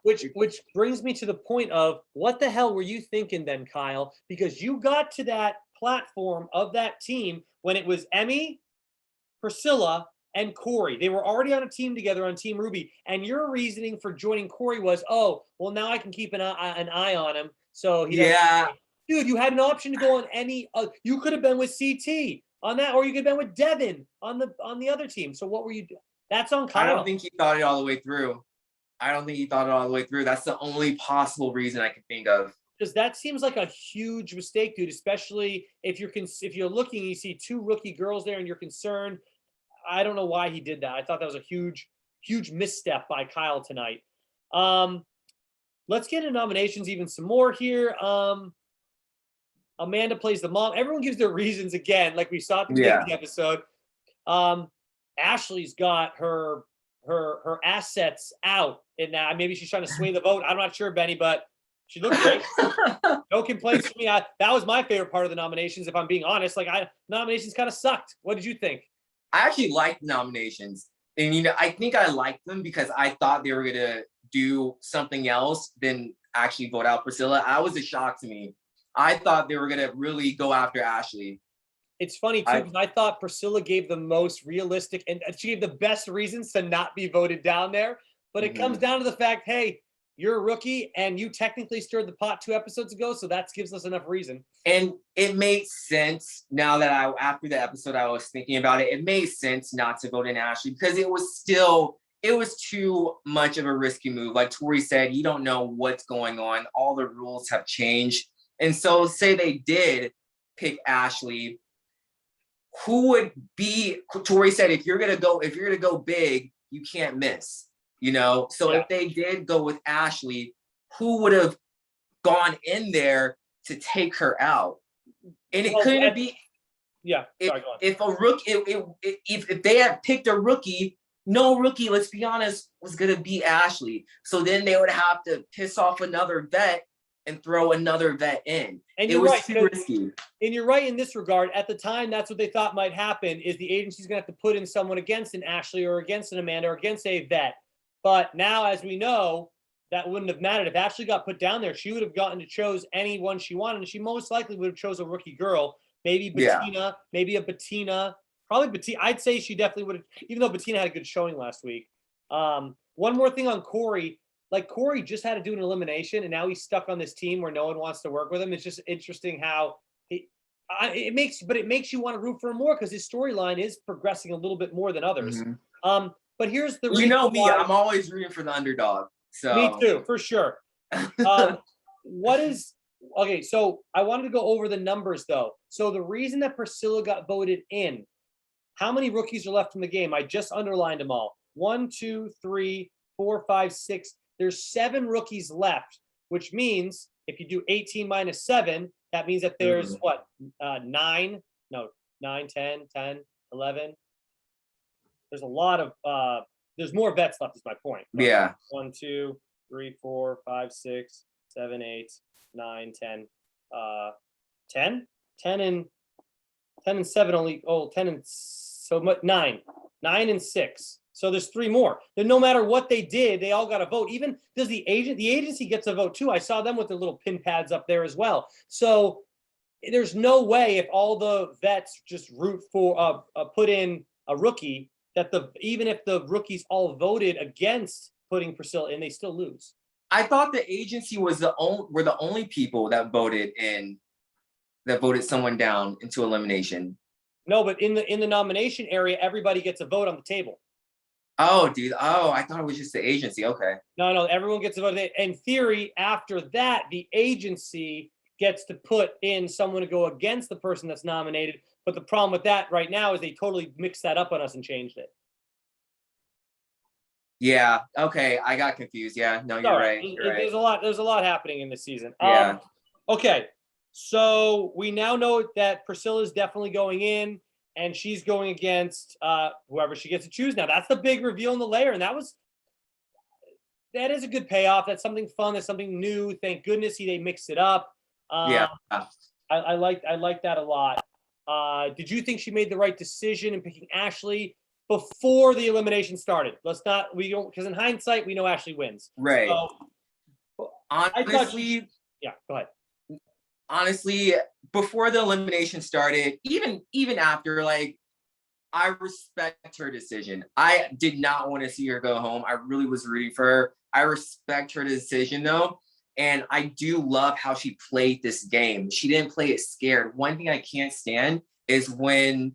which brings me to the point of what the hell were you thinking then, Kyle? Because you got to that platform of that team when it was Emmy, Priscilla, and Corey. They were already on a team together on Team Ruby. And your reasoning for joining Corey was, oh, well, now I can keep an eye on him. So he doesn't. Dude, you had an option to go on any. You could have been with CT on that, or you could have been with Devin on the other team. So what were you doing? That's on Kyle. I don't think he thought it all the way through. That's the only possible reason I can think of. Because that seems like a huge mistake, dude. Especially if you're looking, you see two rookie girls there, and you're concerned. I don't know why he did that. I thought that was a huge misstep by Kyle tonight. Let's get into nominations even some more here. Amanda plays the mom. Everyone gives their reasons again, like we saw at the beginning of the episode. Ashley's got her assets out in that. Maybe she's trying to sway the vote. I'm not sure, Benny, but she looked great. No complaints from me. That was my favorite part of the nominations, if I'm being honest. Like, nominations kind of sucked. What did you think? I actually liked nominations. And, you know, I think I liked them because I thought they were going to do something else than actually vote out Priscilla. That was a shock to me. I thought they were going to really go after Ashley. It's funny, too, because I thought Priscilla gave the most realistic, and she gave the best reasons to not be voted down there. But it comes down to the fact, hey, you're a rookie, and you technically stirred the pot 2 episodes ago, so that gives us enough reason. And it made sense now that after the episode I was thinking about it, it made sense not to vote in Ashley because it was too much of a risky move. Like Tori said, you don't know what's going on. All the rules have changed. And so say they did pick Ashley, who would be, Tori said, if you're gonna go big, you can't miss. You know, so if they did go with Ashley, who would have gone in there to take her out? And it couldn't be. Yeah. Sorry, go on. If a rookie, if they had picked a rookie, no rookie, let's be honest, was gonna be Ashley. So then they would have to piss off another vet and throw another vet in. And it was too risky. And you're right in this regard. At the time, that's what they thought might happen: is the agency's gonna have to put in someone against an Ashley or against an Amanda or against a vet. But now, as we know, that wouldn't have mattered. If Ashley got put down there, she would have gotten to choose anyone she wanted, and she most likely would have chose a rookie girl, maybe Bettina, maybe a Bettina, probably Bettina. I'd say she definitely would have, even though Bettina had a good showing last week. One more thing on Corey. Like, Corey just had to do an elimination, and now he's stuck on this team where no one wants to work with him. It's just interesting how it makes you want to root for him more because his storyline is progressing a little bit more than others. But here's the reason. You know me, I'm always rooting for the underdog. So me too, for sure. Okay, so I wanted to go over the numbers though. So the reason that Priscilla got voted in, how many rookies are left in the game? I just underlined them all. 1, 2, 3, 4, 5, 6. There's 7 rookies left. which means if you do 18 minus 7, that means that there's what? 9, no, 9, 10, 10, 11. There's a lot of, there's more bets left is my point. But Yeah. 1, 2, 3, 4, 5, 6, 7, 8, 9, 10. 10? 10 and 7 only, 10 and so much, 9 and 6. So there's 3 more. Then no matter what they did, they all got a vote. Even does the agency gets a vote too. I saw them with the little pin pads up there as well. So there's no way if all the vets just root for put in a rookie that even if the rookies all voted against putting Priscilla in, they still lose. I thought the agency were the only people that voted someone down into elimination. No, but in the nomination area, everybody gets a vote on the table. Oh, dude. Oh, I thought it was just the agency. Okay. No, everyone gets a vote. In theory, after that, the agency gets to put in someone to go against the person that's nominated. But the problem with that right now is they totally mixed that up on us and changed it. Yeah. Okay. I got confused. Yeah. No, you're right. You're right. There's a lot happening in this season. Yeah. Okay. So we now know that Priscilla's definitely going in, and she's going against whoever she gets to choose now. That's the big reveal in the layer, and that is a good payoff. That's something fun. That's something new. Thank goodness they mixed it up. Yeah. I like that a lot. Did you think she made the right decision in picking Ashley before the elimination started? Because in hindsight, we know Ashley wins. Right. So, honestly, yeah, go ahead. Honestly, before the elimination started, even after, like, I respect her decision. I did not want to see her go home. I really was rooting for her. I respect her decision though. And I do love how she played this game. She didn't play it scared. One thing I can't stand is when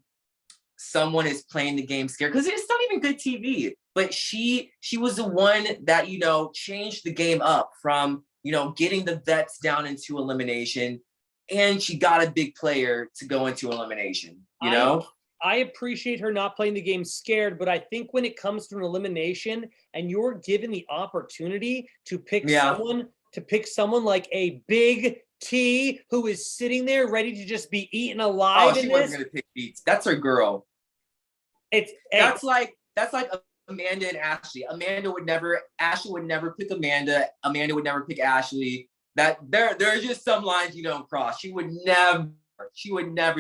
someone is playing the game scared, because it's not even good TV. But she was the one that, changed the game up from, getting the vets down into elimination. And she got a big player to go into elimination, I appreciate her not playing the game scared, but I think when it comes to an elimination and you're given the opportunity to pick someone like a Big T who is sitting there ready to just be eaten alive. Oh, she wasn't gonna pick Beats. That's her girl. That's like Amanda and Ashley. Ashley would never pick Amanda. Amanda would never pick Ashley. That there's just some lines you don't cross. She would never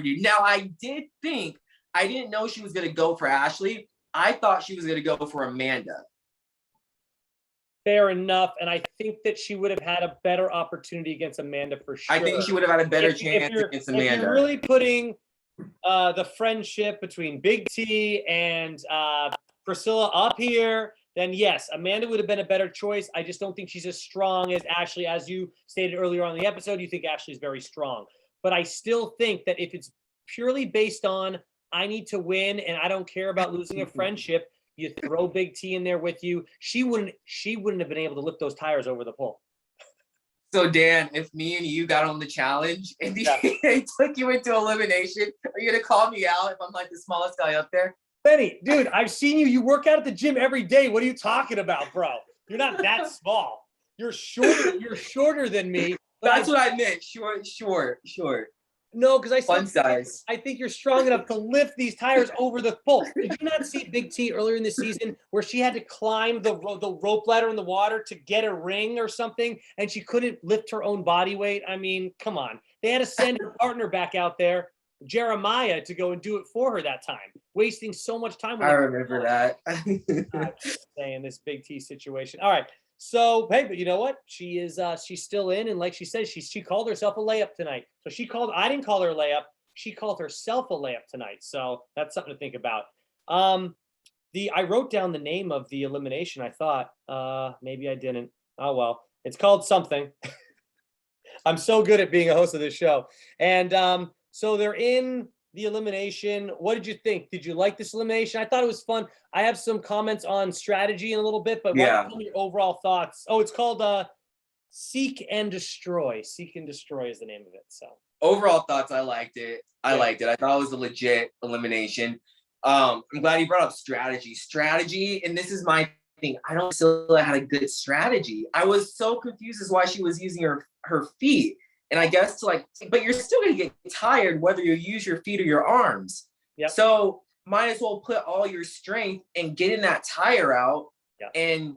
do. Now I didn't know she was gonna go for Ashley. I thought she was gonna go for Amanda. Fair enough, and I think that she would have had a better opportunity against Amanda for sure. I think she would have had a better chance against Amanda. If you're really putting the friendship between Big T and Priscilla up here, then yes, Amanda would have been a better choice. I just don't think she's as strong as Ashley. As you stated earlier on in the episode, you think Ashley's very strong. But I still think that if it's purely based on I need to win and I don't care about losing a friendship, you throw Big T in there with you. She wouldn't have been able to lift those tires over the pole. So Dan, if me and you got on the challenge and they took you into elimination, are you gonna call me out if I'm like the smallest guy up there? Benny, dude, I've seen you. You work out at the gym every day. What are you talking about, bro? You're not that small. You're shorter than me. That's what I meant. Short. No, because I think you're strong enough to lift these tires over the pole. Did you not see Big T earlier in the season where she had to climb the rope ladder in the water to get a ring or something, and she couldn't lift her own body weight? I mean, come on. They had to send her partner back out there, Jeremiah, to go and do it for her that time, wasting so much time. I remember that. I'm just saying, this Big T situation. All right. So, hey, but you know what? She's still in, and like she said, she called herself a layup tonight. So I didn't call her a layup. She called herself a layup tonight. So that's something to think about. I wrote down the name of the elimination. I thought maybe I didn't. Oh well, it's called something. I'm so good at being a host of this show. And so they're in the elimination. What did you think? Did you like this elimination? I thought it was fun. I have some comments on strategy in a little bit, but what are your overall thoughts? Oh, it's called Seek and Destroy. Seek and Destroy is the name of it. So overall thoughts, I liked it. I thought it was a legit elimination. I'm glad you brought up strategy. Strategy, and this is my thing. I don't feel like I had a good strategy. I was so confused as why she was using her feet. And I guess but you're still gonna get tired whether you use your feet or your arms. Yep. So might as well put all your strength and get in that tire out and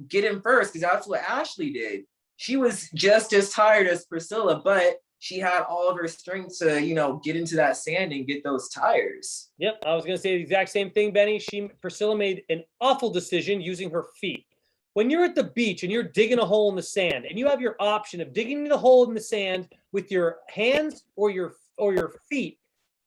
get in first, because that's what Ashley did. She was just as tired as Priscilla, but she had all of her strength to, get into that sand and get those tires. Yep, I was going to say the exact same thing, Benny. Priscilla made an awful decision using her feet. When you're at the beach and you're digging a hole in the sand, and you have your option of digging the hole in the sand with your hands or your feet,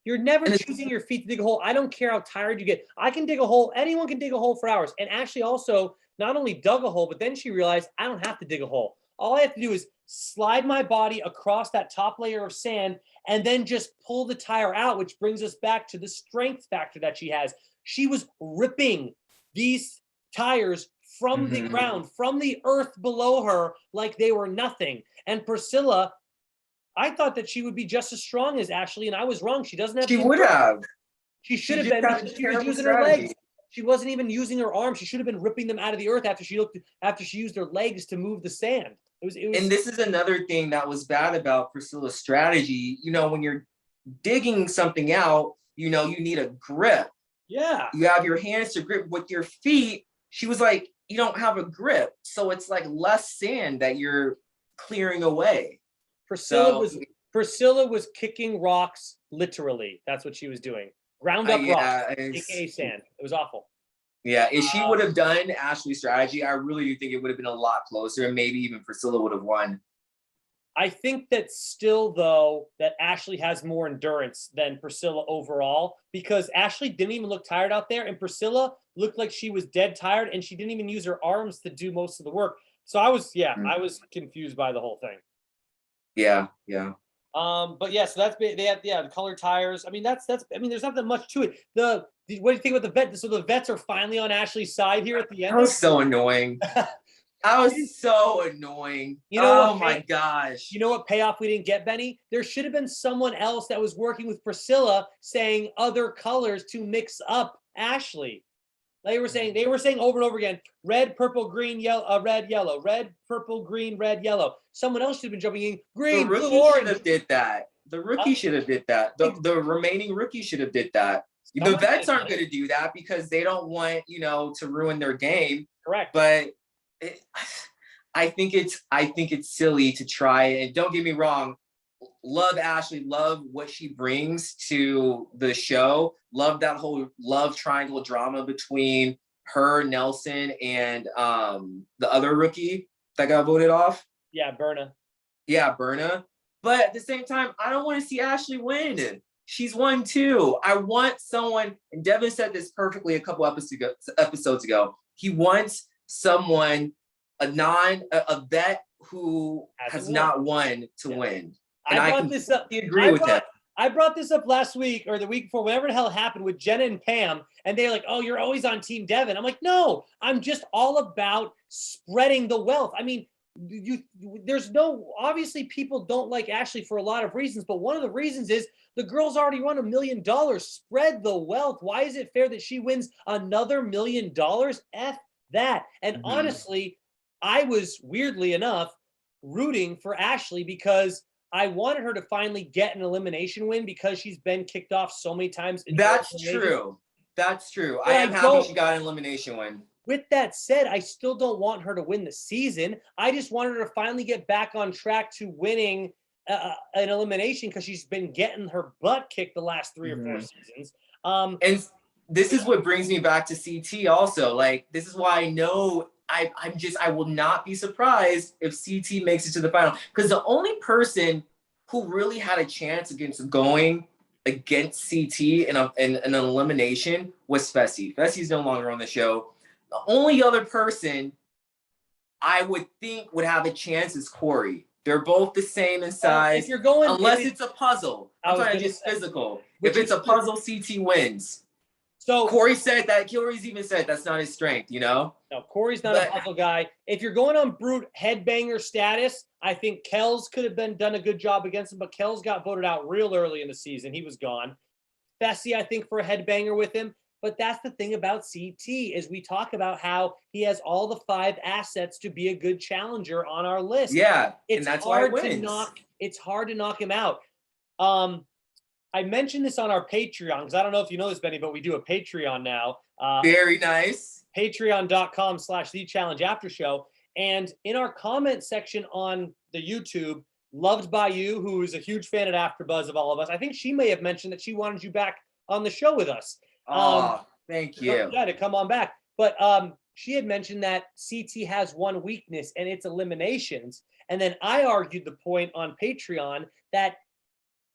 you're never choosing your feet to dig a hole. I don't care how tired you get. I can dig a hole. Anyone can dig a hole for hours. And Ashley also not only dug a hole, but then she realized I don't have to dig a hole. All I have to do is slide my body across that top layer of sand and then just pull the tire out, which brings us back to the strength factor that she has. She was ripping these tires from the ground, from the earth below her, like they were nothing. And Priscilla, I thought that she would be just as strong as Ashley, and I was wrong. She doesn't have. She would have. She should have been, because she was using her legs. She wasn't even using her arms. She should have been ripping them out of the earth after she used her legs to move the sand. It was. And this is another thing that was bad about Priscilla's strategy. When you're digging something out, you need a grip. Yeah. You have your hands to grip. With your feet, she was like, you don't have a grip. So it's like less sand that you're clearing away. Priscilla was kicking rocks, literally. That's what she was doing. Ground up rocks, aka sand. It was awful. Yeah, if she would have done Ashley's strategy, I really do think it would have been a lot closer, and maybe even Priscilla would have won. I think that still, though, that Ashley has more endurance than Priscilla overall, because Ashley didn't even look tired out there, and Priscilla looked like she was dead tired, and she didn't even use her arms to do most of the work. So I was confused by the whole thing. Yeah. But yeah, so they have the colored tires. I mean, there's not that much to it. What do you think about the vet? So the vets are finally on Ashley's side here at the end. That was so annoying. That was so annoying. My gosh. You know what payoff we didn't get, Benny? There should have been someone else that was working with Priscilla saying other colors to mix up Ashley. They were saying over and over again, red, purple, green, yellow, red, yellow, red, purple, green, red, yellow. Someone else should have been jumping in green, blue, orange. The rookie should have did that. The rookie should have did that. The remaining rookie should have did that. The vets aren't going to do that because they don't want, to ruin their game. Correct. But I think it's silly to try. And don't get me wrong, love Ashley, love what she brings to the show. Love that whole love triangle drama between her, Nelson, and the other rookie that got voted off. Yeah, Berna. But at the same time, I don't want to see Ashley win. She's won too. I want someone, and Devin said this perfectly a couple episodes ago. He wants someone, a vet who has not won to win. And I completely agree with him. I brought this up last week or the week before, whatever the hell happened with Jenna and Pam, and they're like, oh, you're always on Team Devin. I'm like, no, I'm just all about spreading the wealth. I mean, obviously people don't like Ashley for a lot of reasons, but one of the reasons is the girl's already won $1 million. Spread the wealth. Why is it fair that she wins another $1 million? F that. And honestly, I was, weirdly enough, rooting for Ashley because I wanted her to finally get an elimination win because she's been kicked off so many times. That's true. I am happy she got an elimination win. With that said, I still don't want her to win the season. I just wanted her to finally get back on track to winning an elimination because she's been getting her butt kicked the last 3 or 4 seasons. And this is what brings me back to CT also. Like, this is why I know I will not be surprised if CT makes it to the final, because the only person who really had a chance against going against CT in an elimination was Fessy. Fessy's no longer on the show. The only other person I would think would have a chance is Corey. They're both the same in size. If you're going, unless it's a puzzle. I'm trying to just physical. If it's a puzzle, CT wins. So Corey's even said that's not his strength, No, Corey's not a puzzle guy. If you're going on brute headbanger status, I think Kells could have done a good job against him, but Kells got voted out real early in the season. He was gone. Fessy, I think, for a headbanger with him. But that's the thing about CT is we talk about how he has all the 5 assets to be a good challenger on our list. Yeah, It's and that's why it hard to wins. knock. It's hard to knock him out. I mentioned this on our Patreon because I don't know if you know this, Benny, but we do a Patreon now. Very nice. Patreon.com/The Challenge After Show. And in our comment section on the YouTube, Loved by You, who is a huge fan at AfterBuzz of all of us, I think she may have mentioned that she wanted you back on the show with us. Oh, thank you. Yeah, to come on back. But she had mentioned that CT has one weakness, and it's eliminations. And then I argued the point on Patreon that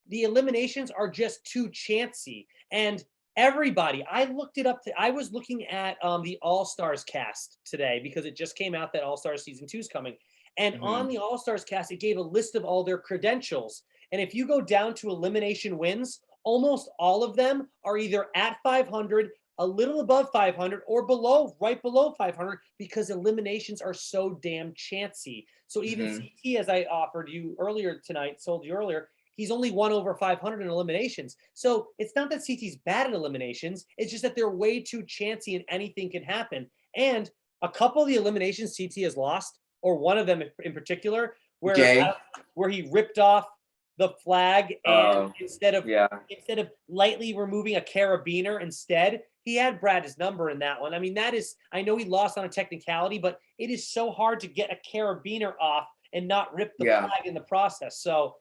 the eliminations are just too chancy. And everybody, I looked it up. I was looking at the All-Stars cast today because it just came out that All-Stars Season 2 is coming. And on the All-Stars cast, it gave a list of all their credentials. And if you go down to elimination wins, almost all of them are either at 500, a little above 500, or below, right below 500, because eliminations are so damn chancy. So even CT, as I offered you earlier tonight, told you earlier, he's only won over 500 in eliminations. So it's not that CT's bad at eliminations. It's just that they're way too chancy and anything can happen. And a couple of the eliminations CT has lost, or one of them in particular, where he ripped off the flag and instead of lightly removing a carabiner instead, he had Brad's number in that one. I mean, I know he lost on a technicality, but it is so hard to get a carabiner off and not rip the flag in the process. So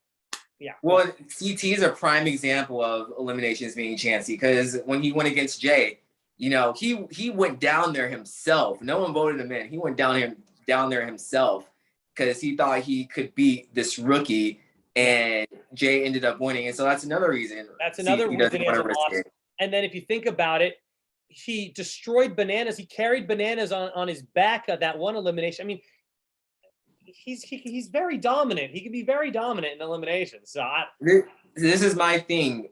yeah. Well, CT is a prime example of eliminations being chancy because when he went against Jay, you know, he went down there himself. No one voted him in. He went down there himself because he thought he could beat this rookie, and Jay ended up winning. And so that's another reason. That's another reason he has a loss. And then if you think about it, he destroyed Bananas. He carried Bananas on his back at that one elimination. I mean, he's very dominant. He can be very dominant in eliminations. So this is my thing.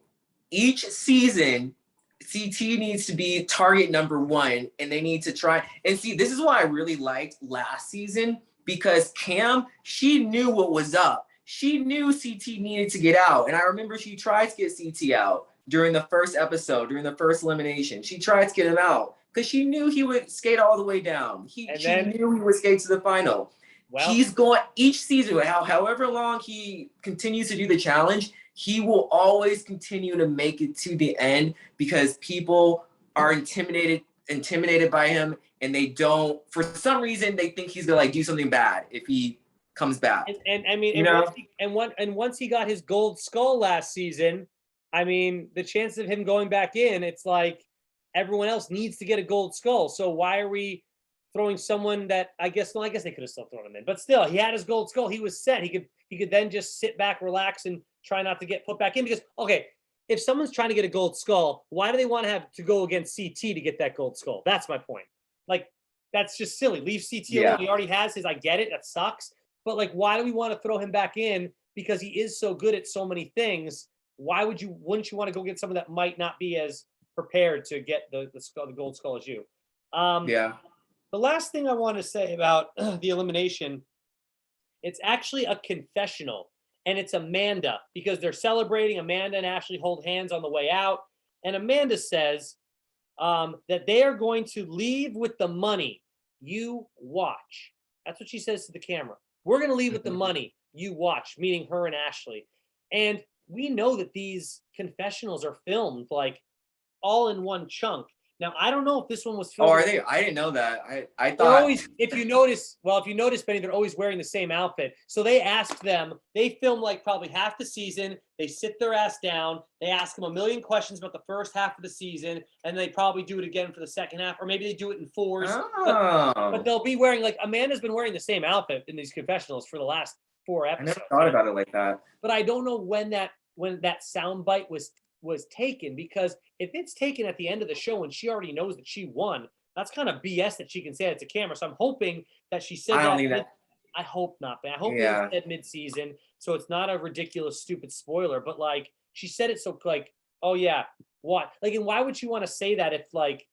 Each season, CT needs to be target number 1, and they need to try. And see, this is why I really liked last season, because Cam, she knew what was up. She knew CT needed to get out. And I remember she tried to get CT out during the first episode, during the first elimination. She tried to get him out because she knew he would skate all the way down. She knew he would skate to the final. Well, he's going each season, however long he continues to do the challenge, he will always continue to make it to the end because people are intimidated by him, and they don't, for some reason, they think he's gonna like do something bad if he comes back. And I mean, once he got his gold skull last season, I mean, the chance of him going back in, it's like everyone else needs to get a gold skull. So why are we throwing someone that I guess they could have still thrown him in, but still, he had his gold skull. He was set. He could then just sit back, relax, and try not to get put back in. Because if someone's trying to get a gold skull, why do they want to have to go against CT to get that gold skull? That's my point. Like, that's just silly. Leave CT alone. He already has his. I get it. That sucks. But like, why do we want to throw him back in? Because he is so good at so many things. Wouldn't you want to go get someone that might not be as prepared to get the gold skull as you? The last thing I want to say about the elimination, it's actually a confessional, and it's Amanda, because they're celebrating. Amanda and Ashley hold hands on the way out, and Amanda says that they are going to leave with the money. You watch. That's what she says to the camera. We're going to leave with the money. You watch, meaning her and Ashley. And we know that these confessionals are filmed like all in one chunk. Now, I don't know if this one was filmed. Oh, are they? I didn't know that. I thought. They're always, if you notice, Benny, they're always wearing the same outfit. So they ask them, they film like probably half the season. They sit their ass down. They ask them a million questions about the first half of the season. And they probably do it again for the second half. Or maybe they do it in 4s. Oh. But they'll be wearing, like, Amanda's been wearing the same outfit in these confessionals for the last 4 episodes. I never thought about it like that. But I don't know when that soundbite was taken, because if it's taken at the end of the show and she already knows that she won, that's kind of BS that she can say it to camera. So I'm hoping that she said that. I hope not, man. I hope it said mid-season, so it's not a ridiculous, stupid spoiler. But like, she said it so like, oh yeah, what? Like, and why would you want to say that if like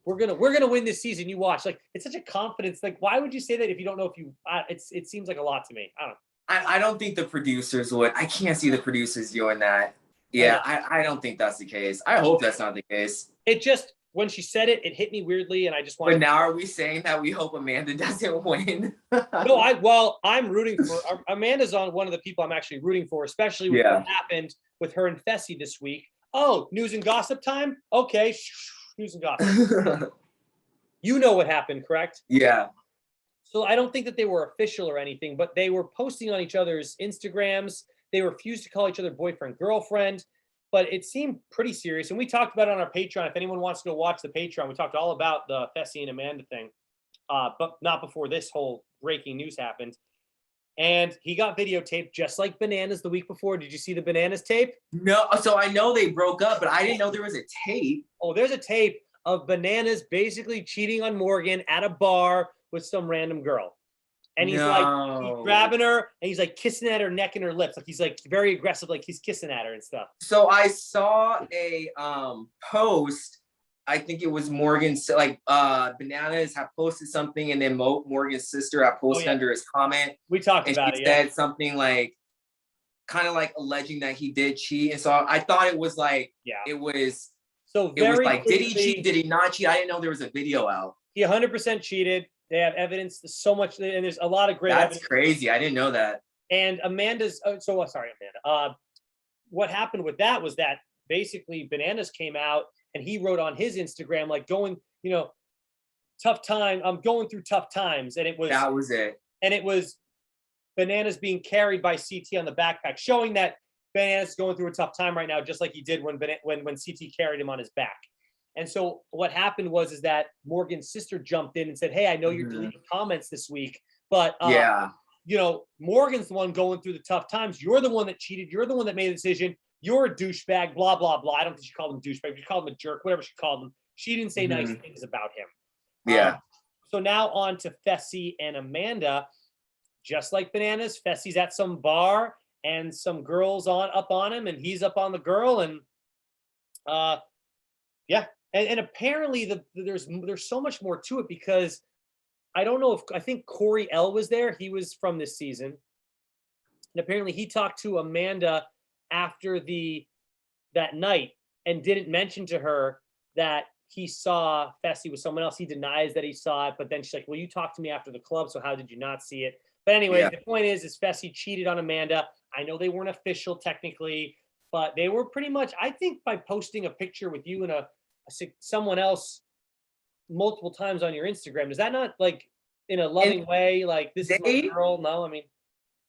we're gonna win this season? You watch. Like, it's such a confidence. Like, why would you say that if you don't know if you? It seems like a lot to me. I don't know. I don't think the producers would. I can't see the producers doing that. Yeah, I don't think that's the case. I hope that's not the case. It just, when she said it, it hit me weirdly, and I just wanted. But now, are we saying that we hope Amanda doesn't win? No, well, I'm rooting for Amanda's on one of the people I'm actually rooting for, especially with what happened with her and Fessy this week. Oh, news and gossip time? Okay, news and gossip. You know what happened, correct? Yeah. So I don't think that they were official or anything, but they were posting on each other's Instagrams. They refused to call each other boyfriend, girlfriend, but it seemed pretty serious. And we talked about it on our Patreon. If anyone wants to go watch the Patreon, we talked all about the Fessy and Amanda thing, but not before this whole breaking news happened. And he got videotaped just like Bananas the week before. Did you see the Bananas tape? No, so I know they broke up, but I didn't know there was a tape. Oh, there's a tape of Bananas basically cheating on Morgan at a bar with some random girl. And he's like, he's grabbing her and he's like kissing at her neck and her lips. Like he's like very aggressive, like he's kissing at her and stuff. So I saw a post, I think it was Morgan's, like Bananas had posted something, and then Morgan's sister had posted under his comment. We talked about it. She said something like, kind of like alleging that he did cheat. And so I thought it was like, it was, so it was like, did he cheat? Did he not cheat? I didn't know there was a video out. He 100% cheated. They have evidence. There's so much, and there's a lot of great evidence. That's crazy. I didn't know that. And Amanda's, sorry, Amanda. What happened with that was that basically Bananas came out and he wrote on his Instagram, like going, tough time. I'm going through tough times. And that was it. And it was Bananas being carried by CT on the backpack, showing that Bananas is going through a tough time right now, just like he did when CT carried him on his back. And so what happened was that Morgan's sister jumped in and said, hey, I know you're deleting comments this week, but Morgan's the one going through the tough times. You're the one that cheated. You're the one that made the decision. You're a douchebag, blah, blah, blah. I don't think she called him douchebag. She called him a jerk, whatever she called him. She didn't say nice things about him. Yeah. So now on to Fessy and Amanda. Just like Bananas, Fessy's at some bar and some girls up on him, and he's up on the girl, and And apparently there's so much more to it, because I think Corey L was there. He was from this season. And apparently he talked to Amanda after that night and didn't mention to her that he saw Fessy with someone else. He denies that he saw it, but then she's like, well, you talked to me after the club, so how did you not see it? But anyway, the point is Fessy cheated on Amanda. I know they weren't official technically, but they were pretty much, I think, by posting a picture with you and someone else multiple times on your Instagram, is that not like in a loving way, like this is my girl? No, I mean,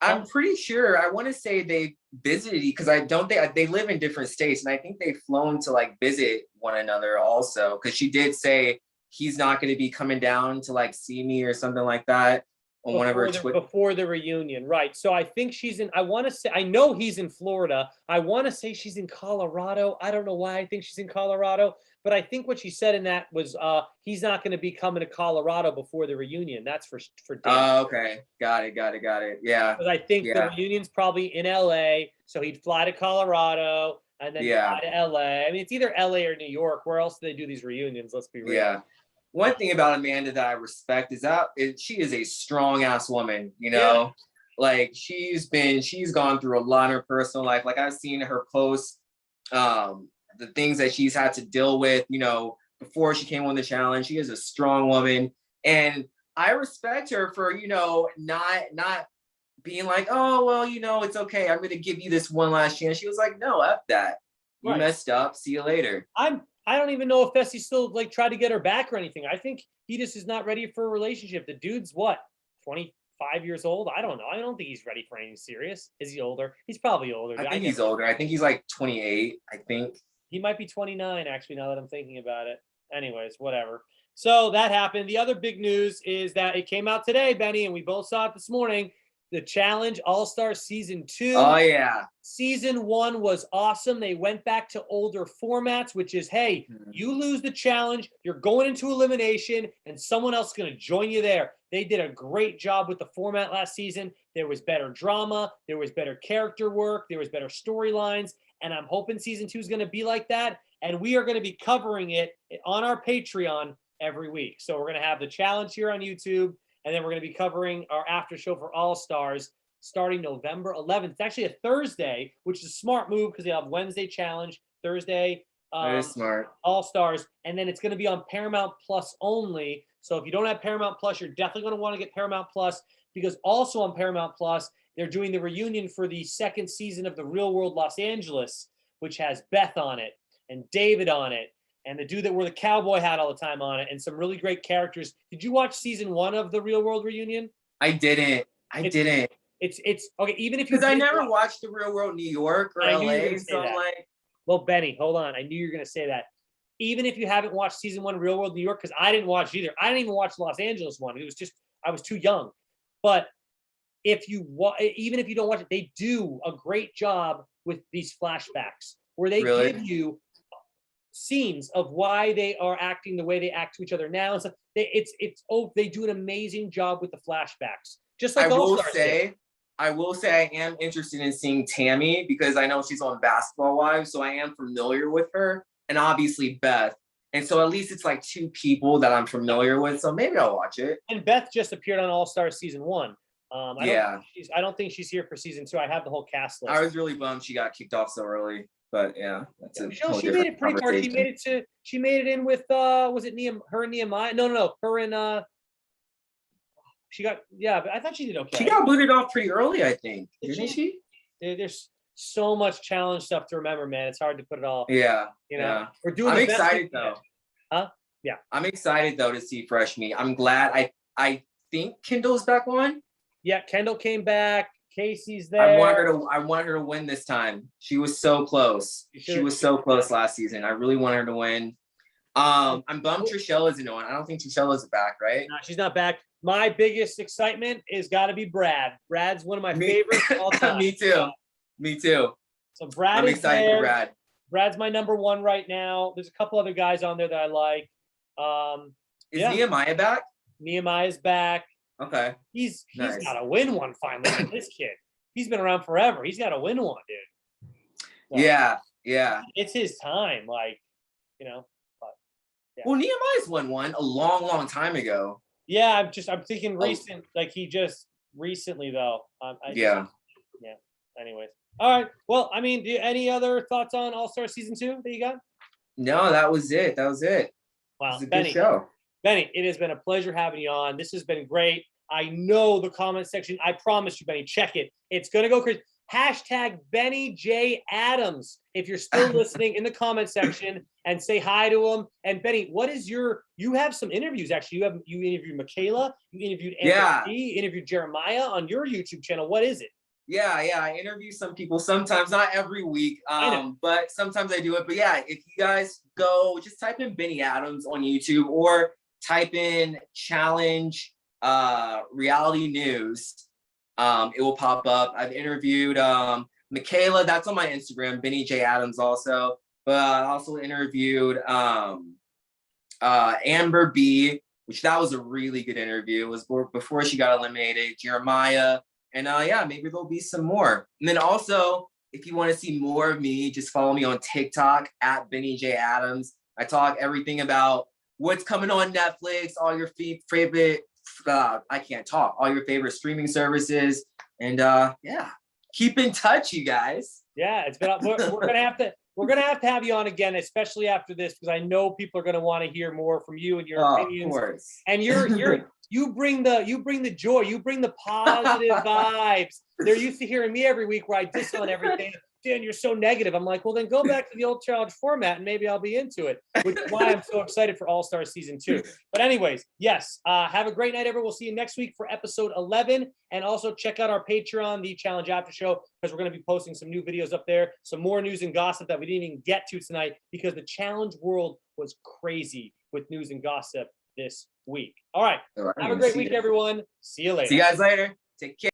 I'm pretty sure, I want to say they visited, because they live in different states, and I think they've flown to like visit one another also, because she did say he's not going to be coming down to like see me or something like that on one of her before the reunion, right? So I think she's in, I know he's in Florida. I want to say she's in Colorado. I don't know why I think she's in Colorado, but I think what she said in that was he's not going to be coming to Colorado before the reunion. That's for damn. Okay, got it. Yeah, because I think the reunion's probably in LA, so he'd fly to Colorado and then fly to LA. I mean, it's either LA or New York. Where else do they do these reunions? Let's be real. Yeah. One thing about Amanda that I respect is that she is a strong ass woman, like she's gone through a lot in her personal life. Like I've seen her post, the things that she's had to deal with, before she came on the challenge. She is a strong woman, and I respect her for, not being like, oh, well, it's okay. I'm going to give you this one last chance. She was like, no, F that. You messed up. See you later. I don't even know if Fessy still like tried to get her back or anything. I think he just is not ready for a relationship. The dude's what, 25 years old? I don't know. I don't think he's ready for anything serious. Is he older? He's probably older. I think he's older. I think he's like 28, I think. He might be 29, actually, now that I'm thinking about it. Anyways, whatever. So that happened. The other big news is that it came out today, Benny, and we both saw it this morning. The Challenge All-Star Season 2. Oh, yeah. Season 1 was awesome. They went back to older formats, which is, hey, you lose the challenge, you're going into elimination, and someone else is going to join you there. They did a great job with the format last season. There was better drama. There was better character work. There was better storylines. And I'm hoping Season 2 is going to be like that. And we are going to be covering it on our Patreon every week. So we're going to have the challenge here on YouTube. And then we're going to be covering our after show for All Stars starting November 11th. It's actually a Thursday, which is a smart move because they have Wednesday challenge, Thursday That is smart. All Stars, and then it's going to be on Paramount Plus only. So if you don't have Paramount Plus, you're definitely going to want to get Paramount Plus, because also on Paramount Plus, they're doing the reunion for the second season of The Real World Los Angeles, which has Beth on it and David on it and the dude that wore the cowboy hat all the time on it, and some really great characters. Did you watch season 1 of The Real World Reunion? I didn't. It's okay. Even if you, because I never watched The Real World New York or LA, so I'm like, well, Benny, hold on. I knew you were gonna say that. Even if you haven't watched season 1 of Real World New York, because I didn't watch either. I didn't even watch the Los Angeles one. It was just, I was too young. But even if you don't watch it, they do a great job with these flashbacks where they give you scenes of why they are acting the way they act to each other now. And so they do an amazing job with the flashbacks. Just like I will say I am interested in seeing Tammy, because I know she's on Basketball Wives, so I am familiar with her, and obviously Beth. And so at least it's like 2 people that I'm familiar with, so maybe I'll watch it. And Beth just appeared on All Stars season 1. I don't think she's here for season 2. I have the whole cast list. I was really bummed she got kicked off so early, but yeah, that's she made it pretty far. She made it in with was it her and Nehemiah? No, her and she got, but I thought she did okay. She got booted off pretty early, I think. Didn't she? There's so much challenge stuff to remember, man. It's hard to put it all. Yeah. We're doing. I'm excited though. Huh? Yeah. I'm excited though to see Fresh Meat. I'm glad. I think Kendall's back on. Yeah, Kendall came back. Casey's there. I want her to win this time. She was so close. She was so close last season. I really want her to win. I'm bummed Trishelle isn't on. I don't think Trishelle is back, right? No, she's not back. My biggest excitement is got to be Brad. Brad's one of my favorites all time. Me too. So I'm excited for Brad. Brad's my number 1 right now. There's a couple other guys on there that I like. Is Nehemiah back? Nehemiah's back. Okay. He's got to win one finally. This kid, he's been around forever. He's got to win one, dude. So, yeah. It's his time, But, yeah. Well, Nehemiah's won one a long time ago. Yeah, I'm thinking recent. Like he just recently though. Anyways, all right. Well, I mean, any other thoughts on All Star season 2 that you got? No, that was it. Wow, it was a good show. Benny, it has been a pleasure having you on. This has been great. I know the comment section. I promise you, Benny, check it. It's gonna go crazy. Hashtag Benny J Adams if you're still listening in the comment section, and say hi to him. And Benny, what is you have some interviews actually. You interviewed Michaela, you interviewed Anthony, you interviewed Jeremiah on your YouTube channel. What is it? Yeah, I interview some people sometimes, not every week, but sometimes I do it. But yeah, if you guys go, just type in Benny Adams on YouTube or type in challenge reality news. It will pop up. I've interviewed Michaela, that's on my Instagram, Benny J Adams also. But I also interviewed Amber B, which that was a really good interview. It was before she got eliminated. Jeremiah, and maybe there'll be some more. And then also, if you want to see more of me, just follow me on TikTok at Benny J Adams. I talk everything about what's coming on Netflix, all your favorite. I can't talk. All your favorite streaming services, and keep in touch, you guys. Yeah, it's been. We're gonna have to have you on again, especially after this, because I know people are gonna want to hear more from you and your opinions. Of course. And you bring the joy, you bring the positive vibes. They're used to hearing me every week where I diss on everything. Dan, you're so negative. I'm like, well, then go back to the old challenge format and maybe I'll be into it, which is why I'm so excited for All Star season 2. But anyways, yes, have a great night, everyone. We'll see you next week for episode 11. And also check out our Patreon, the Challenge After Show, because we're going to be posting some new videos up there, some more news and gossip that we didn't even get to tonight because the challenge world was crazy with news and gossip this week. All right. Have a great week, everyone. See you later. See you guys later. Take care.